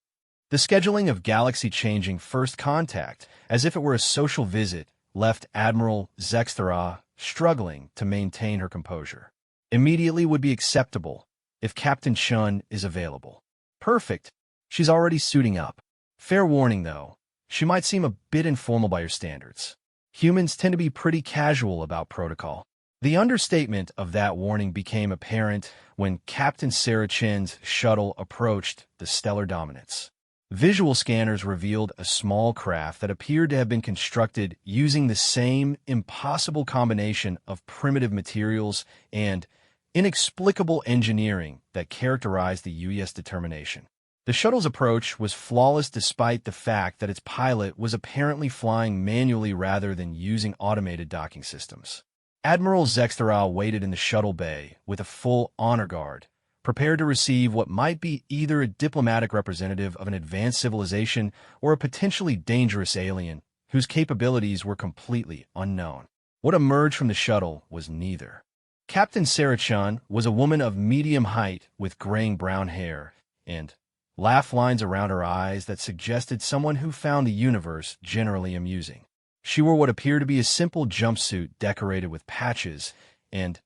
The scheduling of galaxy-changing first contact, as if it were a social visit, left Admiral Zexthara struggling to maintain her composure. Immediately would be acceptable if Captain Shun is available. Perfect. She's already suiting up. Fair warning, though. She might seem a bit informal by your standards. Humans tend to be pretty casual about protocol. The understatement of that warning became apparent when Captain Sarah Chen's shuttle approached the Stellar Dominance. Visual scanners revealed a small craft that appeared to have been constructed using the same impossible combination of primitive materials and inexplicable engineering that characterized the UES determination. The shuttle's approach was flawless despite the fact that its pilot was apparently flying manually rather than using automated docking systems. Admiral Zexteral waited in the shuttle bay with a full honor guard, prepared to receive what might be either a diplomatic representative of an advanced civilization or a potentially dangerous alien whose capabilities were completely unknown. What emerged from the shuttle was neither. Captain Sarah Chun was a woman of medium height with graying brown hair and laugh lines around her eyes that suggested someone who found the universe generally amusing. She wore what appeared to be a simple jumpsuit decorated with patches and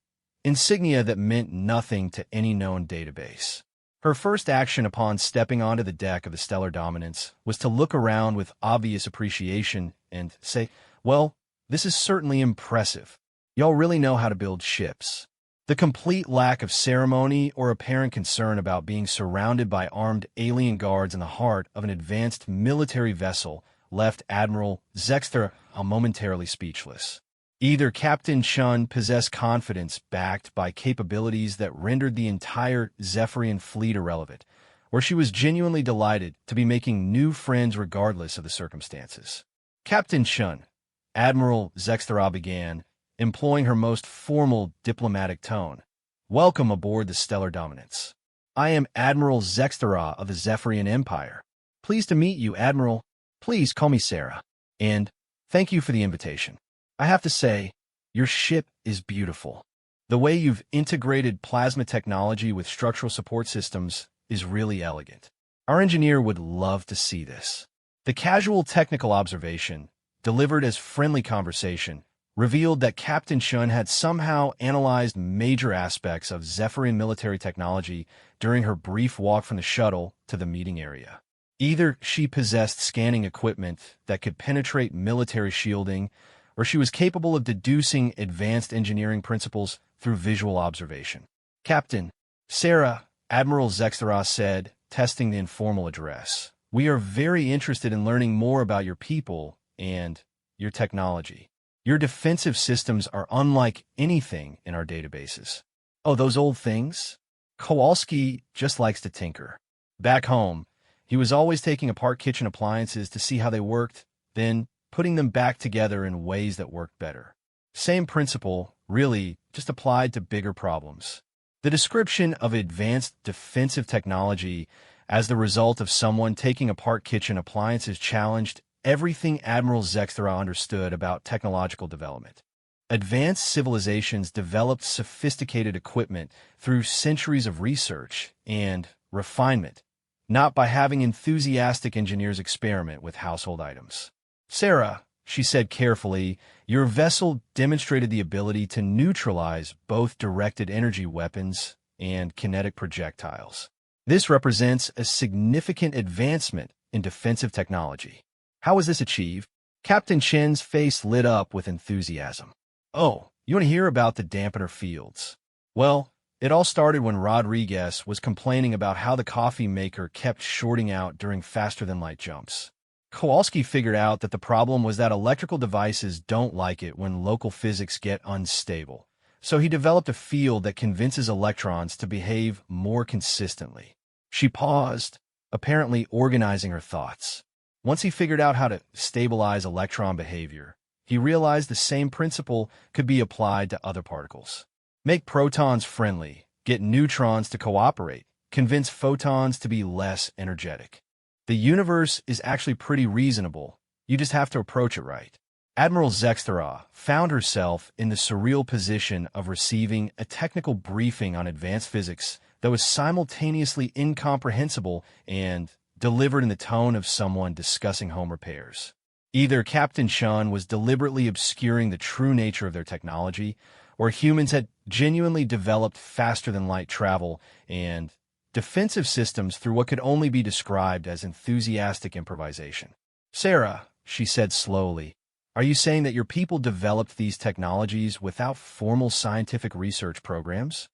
insignia that meant nothing to any known database. Her first action upon stepping onto the deck of the Stellar Dominance was to look around with obvious appreciation and say, "Well, this is certainly impressive. Y'all really know how to build ships." The complete lack of ceremony or apparent concern about being surrounded by armed alien guards in the heart of an advanced military vessel left Admiral Zexter momentarily speechless. Either Captain Chun possessed confidence backed by capabilities that rendered the entire Zephyrian fleet irrelevant, or she was genuinely delighted to be making new friends regardless of the circumstances. "Captain Chun," Admiral Zexter began, employing her most formal diplomatic tone. "Welcome aboard the Stellar Dominance. I am Admiral Zextera of the Zephyrian Empire. Pleased to meet you, Admiral. Please call me Sarah. And thank you for the invitation. I have to say, your ship is beautiful. The way you've integrated plasma technology with structural support systems is really elegant. Our engineer would love to see this." The casual technical observation, delivered as friendly conversation, revealed that Captain Chun had somehow analyzed major aspects of Zephyrian military technology during her brief walk from the shuttle to the meeting area. Either she possessed scanning equipment that could penetrate military shielding, or she was capable of deducing advanced engineering principles through visual observation. "Captain Sarah," Admiral Zexteras said, testing the informal address, "we are very interested in learning more about your people and your technology. Your defensive systems are unlike anything in our databases." "Oh, those old things?" Kowalski just likes to tinker. Back home, he was always taking apart kitchen appliances to see how they worked, then putting them back together in ways that worked better. Same principle, really, just applied to bigger problems. The description of advanced defensive technology as the result of someone taking apart kitchen appliances challenged everything Admiral Zextera understood about technological development. Advanced civilizations developed sophisticated equipment through centuries of research and refinement, not by having enthusiastic engineers experiment with household items. "Sarah," she said carefully, "your vessel demonstrated the ability to neutralize both directed energy weapons and kinetic projectiles. This represents a significant advancement in defensive technology. How was this achieved?" Captain Chen's face lit up with enthusiasm. "Oh, you want to hear about the dampener fields? Well, it all started when Rodriguez was complaining about how the coffee maker kept shorting out during faster-than-light jumps. Kowalski figured out that the problem was that electrical devices don't like it when local physics get unstable, so he developed a field that convinces electrons to behave more consistently." She paused, apparently organizing her thoughts. Once he figured out how to stabilize electron behavior, he realized the same principle could be applied to other particles. Make protons friendly, get neutrons to cooperate, convince photons to be less energetic. The universe is actually pretty reasonable. You just have to approach it right. Admiral Zextera found herself in the surreal position of receiving a technical briefing on advanced physics that was simultaneously incomprehensible and delivered in the tone of someone discussing home repairs. Either Captain Chun was deliberately obscuring the true nature of their technology, or humans had genuinely developed faster-than-light travel and defensive systems through what could only be described as enthusiastic improvisation. "Sarah," she said slowly, "are you saying that your people developed these technologies without formal scientific research programs?"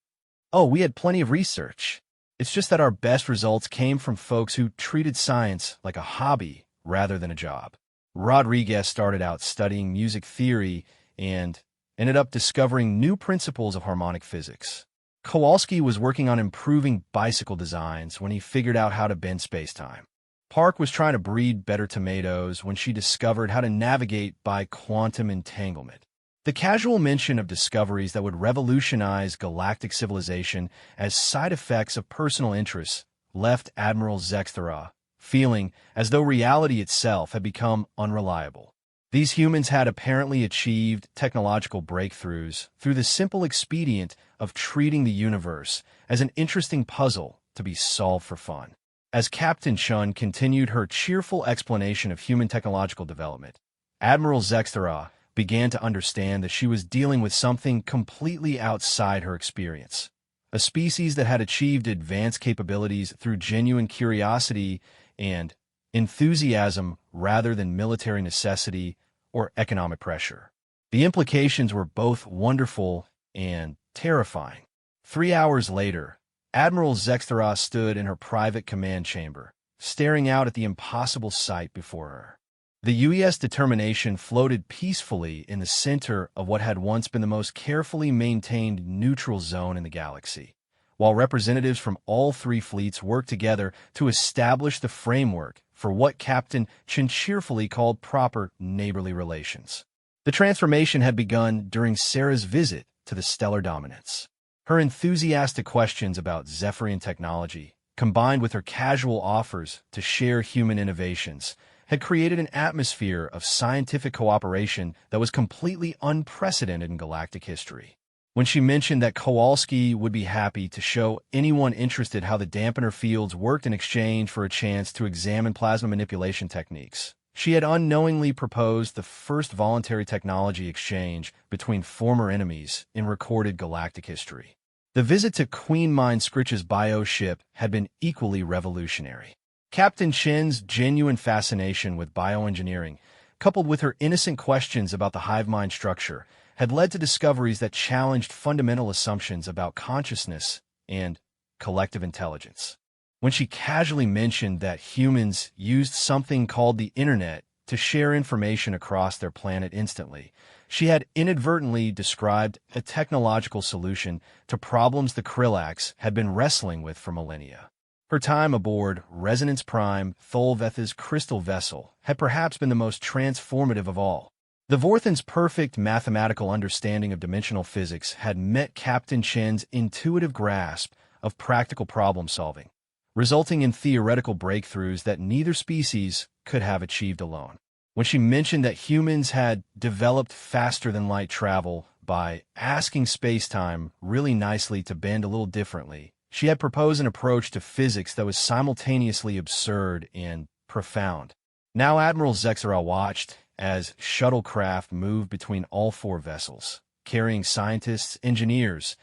"Oh, we had plenty of research. It's just that our best results came from folks who treated science like a hobby rather than a job." Rodriguez started out studying music theory and ended up discovering new principles of harmonic physics. Kowalski was working on improving bicycle designs when he figured out how to bend spacetime. Park was trying to breed better tomatoes when she discovered how to navigate by quantum entanglement. The casual mention of discoveries that would revolutionize galactic civilization as side effects of personal interests left Admiral Zexthera feeling as though reality itself had become unreliable. These humans had apparently achieved technological breakthroughs through the simple expedient of treating the universe as an interesting puzzle to be solved for fun. As Captain Chun continued her cheerful explanation of human technological development, Admiral Zexthera began to understand that she was dealing with something completely outside her experience. A species that had achieved advanced capabilities through genuine curiosity and enthusiasm rather than military necessity or economic pressure. The implications were both wonderful and terrifying. 3 hours later, Admiral Zexthera stood in her private command chamber, staring out at the impossible sight before her. The U.S. determination floated peacefully in the center of what had once been the most carefully maintained neutral zone in the galaxy, while representatives from all three fleets worked together to establish the framework for what Captain Chen cheerfully called proper neighborly relations. The transformation had begun during Sarah's visit to the stellar dominance. Her enthusiastic questions about Zephyrian technology, combined with her casual offers to share human innovations, had created an atmosphere of scientific cooperation that was completely unprecedented in galactic history. When she mentioned that Kowalski would be happy to show anyone interested how the dampener fields worked in exchange for a chance to examine plasma manipulation techniques, she had unknowingly proposed the first voluntary technology exchange between former enemies in recorded galactic history. The visit to Queen Mind Scritch's bio ship had been equally revolutionary. Captain Chen's genuine fascination with bioengineering, coupled with her innocent questions about the hive mind structure, had led to discoveries that challenged fundamental assumptions about consciousness and collective intelligence. When she casually mentioned that humans used something called the Internet to share information across their planet instantly, she had inadvertently described a technological solution to problems the Krillax had been wrestling with for millennia. Her time aboard Resonance Prime Tholvetha's crystal vessel had perhaps been the most transformative of all. The Vorthan's perfect mathematical understanding of dimensional physics had met Captain Chen's intuitive grasp of practical problem-solving, resulting in theoretical breakthroughs that neither species could have achieved alone. When she mentioned that humans had developed faster-than-light travel by asking space-time really nicely to bend a little differently, she had proposed an approach to physics that was simultaneously absurd and profound. Now Admiral Zexthera watched as shuttlecraft moved between all four vessels, carrying scientists, engineers,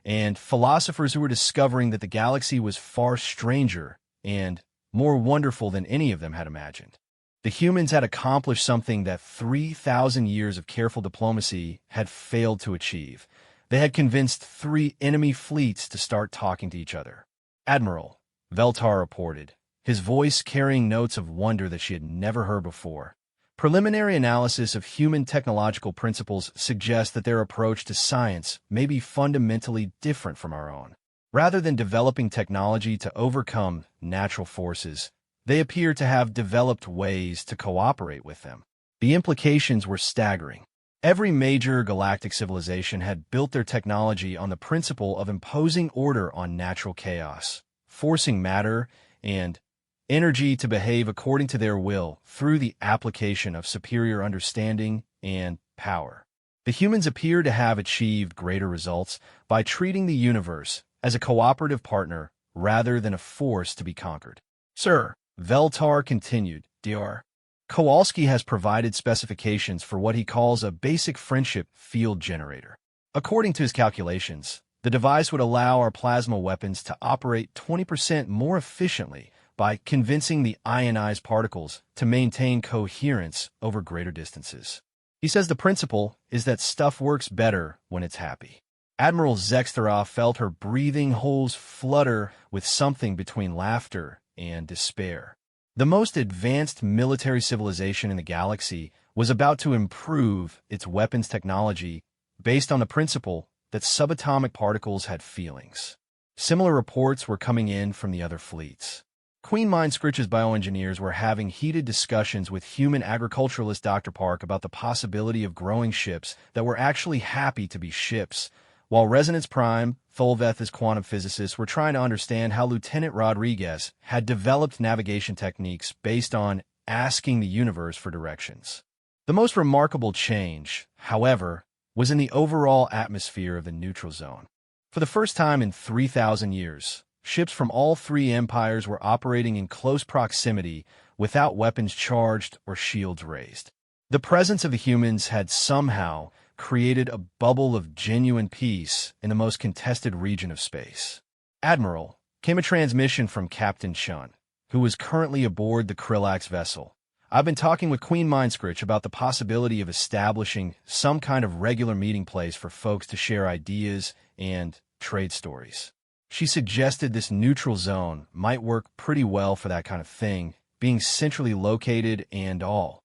and philosophers who were discovering that the galaxy was far stranger and more wonderful than any of them had imagined. The humans had accomplished something that 3,000 years of careful diplomacy had failed to achieve. They had convinced 3 enemy fleets to start talking to each other. "Admiral," Veltar reported, his voice carrying notes of wonder that she had never heard before. Preliminary analysis of human technological principles suggests that their approach to science may be fundamentally different from our own. Rather than developing technology to overcome natural forces, they appear to have developed ways to cooperate with them. The implications were staggering. Every major galactic civilization had built their technology on the principle of imposing order on natural chaos, forcing matter and energy to behave according to their will through the application of superior understanding and power. The humans appear to have achieved greater results by treating the universe as a cooperative partner rather than a force to be conquered. "Sir," Veltar continued, "Dr. Kowalski has provided specifications for what he calls a basic friendship field generator. According to his calculations, the device would allow our plasma weapons to operate 20% more efficiently by convincing the ionized particles to maintain coherence over greater distances. He says the principle is that stuff works better when it's happy." Admiral Zexthera felt her breathing holes flutter with something between laughter and despair. The most advanced military civilization in the galaxy was about to improve its weapons technology based on the principle that subatomic particles had feelings. Similar reports were coming in from the other fleets. Queen Mindscrich's bioengineers were having heated discussions with human agriculturalist Dr. Park about the possibility of growing ships that were actually happy to be ships, while Resonance Prime, Tholveth's quantum physicists were trying to understand how Lieutenant Rodriguez had developed navigation techniques based on asking the universe for directions. The most remarkable change, however, was in the overall atmosphere of the neutral zone. For the first time in 3,000 years, ships from all three empires were operating in close proximity without weapons charged or shields raised. The presence of the humans had somehow created a bubble of genuine peace in the most contested region of space. Admiral, came a transmission from Captain Shun, who was currently aboard the Krillax vessel. I've been talking with Queen Mindscrich about the possibility of establishing some kind of regular meeting place for folks to share ideas and trade stories. She suggested this neutral zone might work pretty well for that kind of thing, being centrally located and all.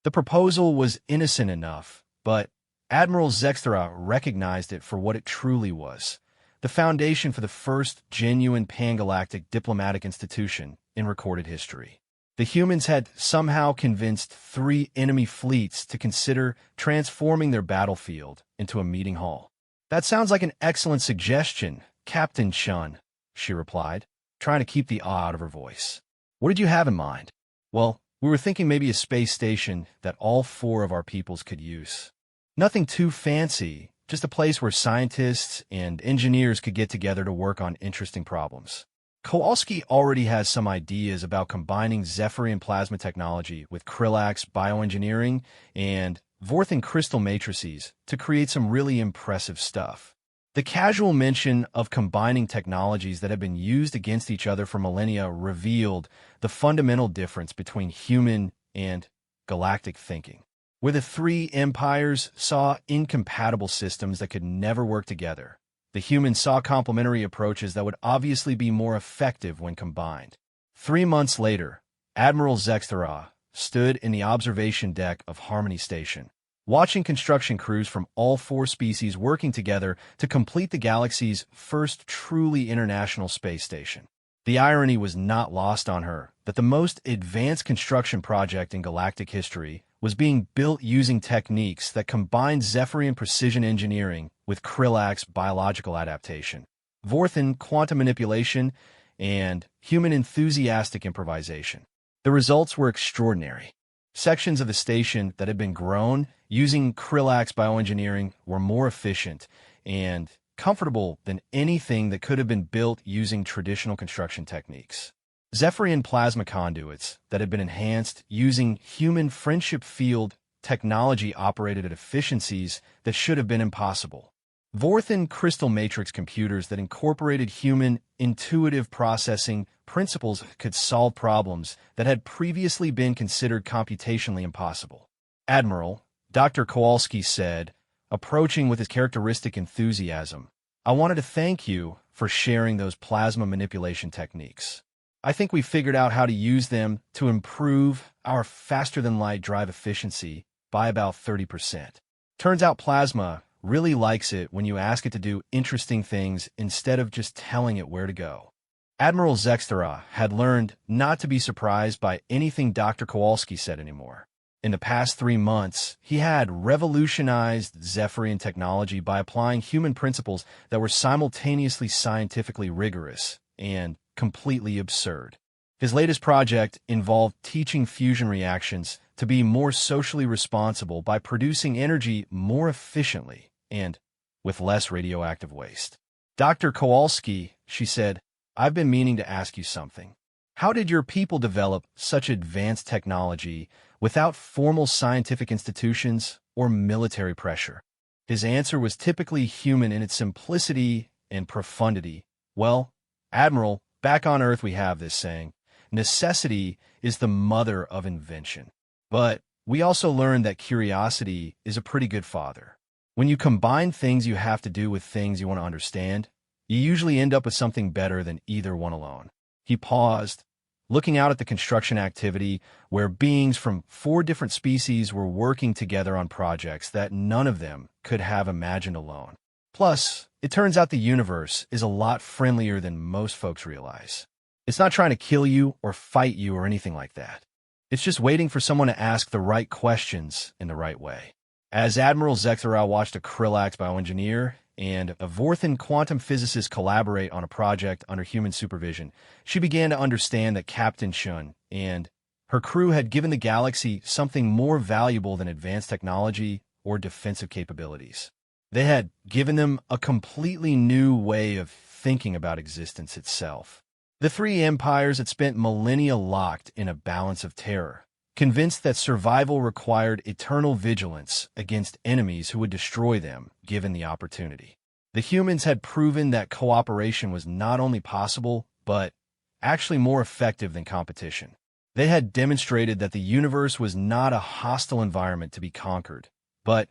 The proposal was innocent enough, but Admiral Zexthera recognized it for what it truly was, the foundation for the first genuine pangalactic diplomatic institution in recorded history. The humans had somehow convinced three enemy fleets to consider transforming their battlefield into a meeting hall. That sounds like an excellent suggestion, Captain Shun, she replied, trying to keep the awe out of her voice. What did you have in mind? Well, we were thinking maybe a space station that all four of our peoples could use. Nothing too fancy, just a place where scientists and engineers could get together to work on interesting problems. Kowalski already has some ideas about combining Zephyrian plasma technology with Krillax bioengineering and Vorthan crystal matrices to create some really impressive stuff. The casual mention of combining technologies that have been used against each other for millennia revealed the fundamental difference between human and galactic thinking, where the three empires saw incompatible systems that could never work together. The humans saw complementary approaches that would obviously be more effective when combined. 3 months later, Admiral Zexthera stood in the observation deck of Harmony Station, watching construction crews from all four species working together to complete the galaxy's first truly international space station. The irony was not lost on her that the most advanced construction project in galactic history was being built using techniques that combined Zephyrian precision engineering with Krillax biological adaptation, Vorthan quantum manipulation, and human enthusiastic improvisation. The results were extraordinary. Sections of the station that had been grown using Krillax bioengineering were more efficient and comfortable than anything that could have been built using traditional construction techniques. Zephyrian plasma conduits that had been enhanced using human friendship field technology operated at efficiencies that should have been impossible. Vorthan crystal matrix computers that incorporated human intuitive processing principles could solve problems that had previously been considered computationally impossible. Admiral, Dr. Kowalski said, approaching with his characteristic enthusiasm, I wanted to thank you for sharing those plasma manipulation techniques. I think we figured out how to use them to improve our faster-than-light drive efficiency by about 30%. Turns out plasma really likes it when you ask it to do interesting things instead of just telling it where to go. Admiral Zexthera had learned not to be surprised by anything Dr. Kowalski said anymore. In the past 3 months, he had revolutionized Zephyrian technology by applying human principles that were simultaneously scientifically rigorous and completely absurd. His latest project involved teaching fusion reactions to be more socially responsible by producing energy more efficiently and with less radioactive waste. Dr. Kowalski, she said, I've been meaning to ask you something. How did your people develop such advanced technology without formal scientific institutions or military pressure? His answer was typically human in its simplicity and profundity. Well, Admiral, back on Earth we have this saying, necessity is the mother of invention. But we also learned that curiosity is a pretty good father. When you combine things you have to do with things you want to understand, you usually end up with something better than either one alone. He paused, looking out at the construction activity where beings from 4 different species were working together on projects that none of them could have imagined alone. Plus, it turns out the universe is a lot friendlier than most folks realize. It's not trying to kill you or fight you or anything like that. It's just waiting for someone to ask the right questions in the right way. As Admiral Zexarow watched a Krillax bioengineer and a Vorthan quantum physicist collaborate on a project under human supervision, she began to understand that Captain Chun and her crew had given the galaxy something more valuable than advanced technology or defensive capabilities. They had given them a completely new way of thinking about existence itself. The three empires had spent millennia locked in a balance of terror, convinced that survival required eternal vigilance against enemies who would destroy them given the opportunity. The humans had proven that cooperation was not only possible, but actually more effective than competition. They had demonstrated that the universe was not a hostile environment to be conquered, but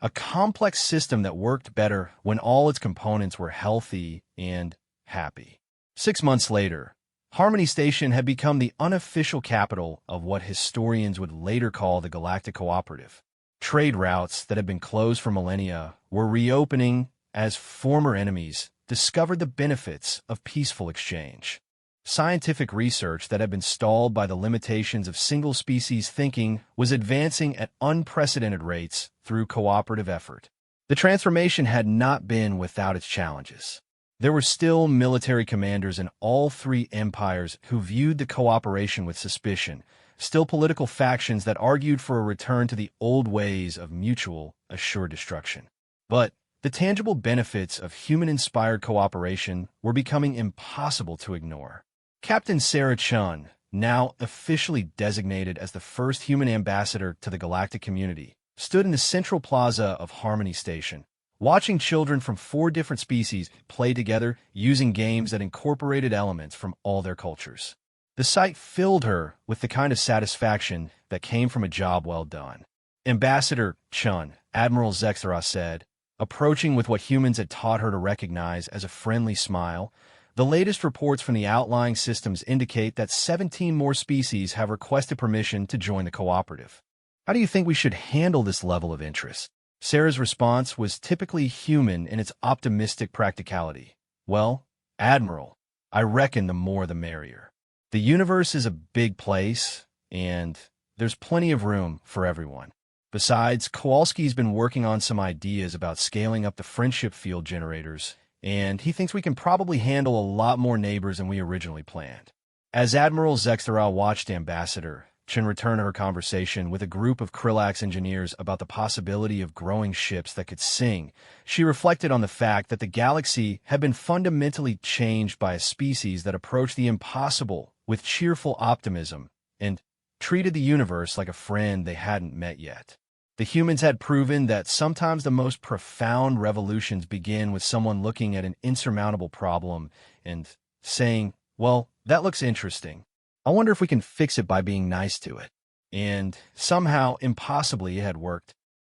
a complex system that worked better when all its components were healthy and happy. 6 months later, Harmony Station had become the unofficial capital of what historians would later call the Galactic Cooperative. Trade routes that had been closed for millennia were reopening as former enemies discovered the benefits of peaceful exchange. Scientific research that had been stalled by the limitations of single-species thinking was advancing at unprecedented rates through cooperative effort. The transformation had not been without its challenges. There were still military commanders in all three empires who viewed the cooperation with suspicion, still political factions that argued for a return to the old ways of mutual, assured destruction. But the tangible benefits of human-inspired cooperation were becoming impossible to ignore. Captain Sarah Chun, now officially designated as the first human ambassador to the galactic community, stood in the central plaza of Harmony Station, watching children from 4 different species play together using games that incorporated elements from all their cultures. The sight filled her with the kind of satisfaction that came from a job well done. Ambassador Chun, Admiral Zexarow said, approaching with what humans had taught her to recognize as a friendly smile, the latest reports from the outlying systems indicate that 17 more species have requested permission to join the cooperative. How do you think we should handle this level of interest? Sarah's response was typically human in its optimistic practicality. Well, Admiral, I reckon the more the merrier. The universe is a big place, and there's plenty of room for everyone. Besides, Kowalski's been working on some ideas about scaling up the friendship field generators, and he thinks we can probably handle a lot more neighbors than we originally planned. As Admiral Zexarow watched Ambassador Chen return to her conversation with a group of Krillax engineers about the possibility of growing ships that could sing, she reflected on the fact that the galaxy had been fundamentally changed by a species that approached the impossible with cheerful optimism and treated the universe like a friend they hadn't met yet. The humans had proven that sometimes the most profound revolutions begin with someone looking at an insurmountable problem and saying, well, that looks interesting. I wonder if we can fix it by being nice to it. And somehow, impossibly, it had worked.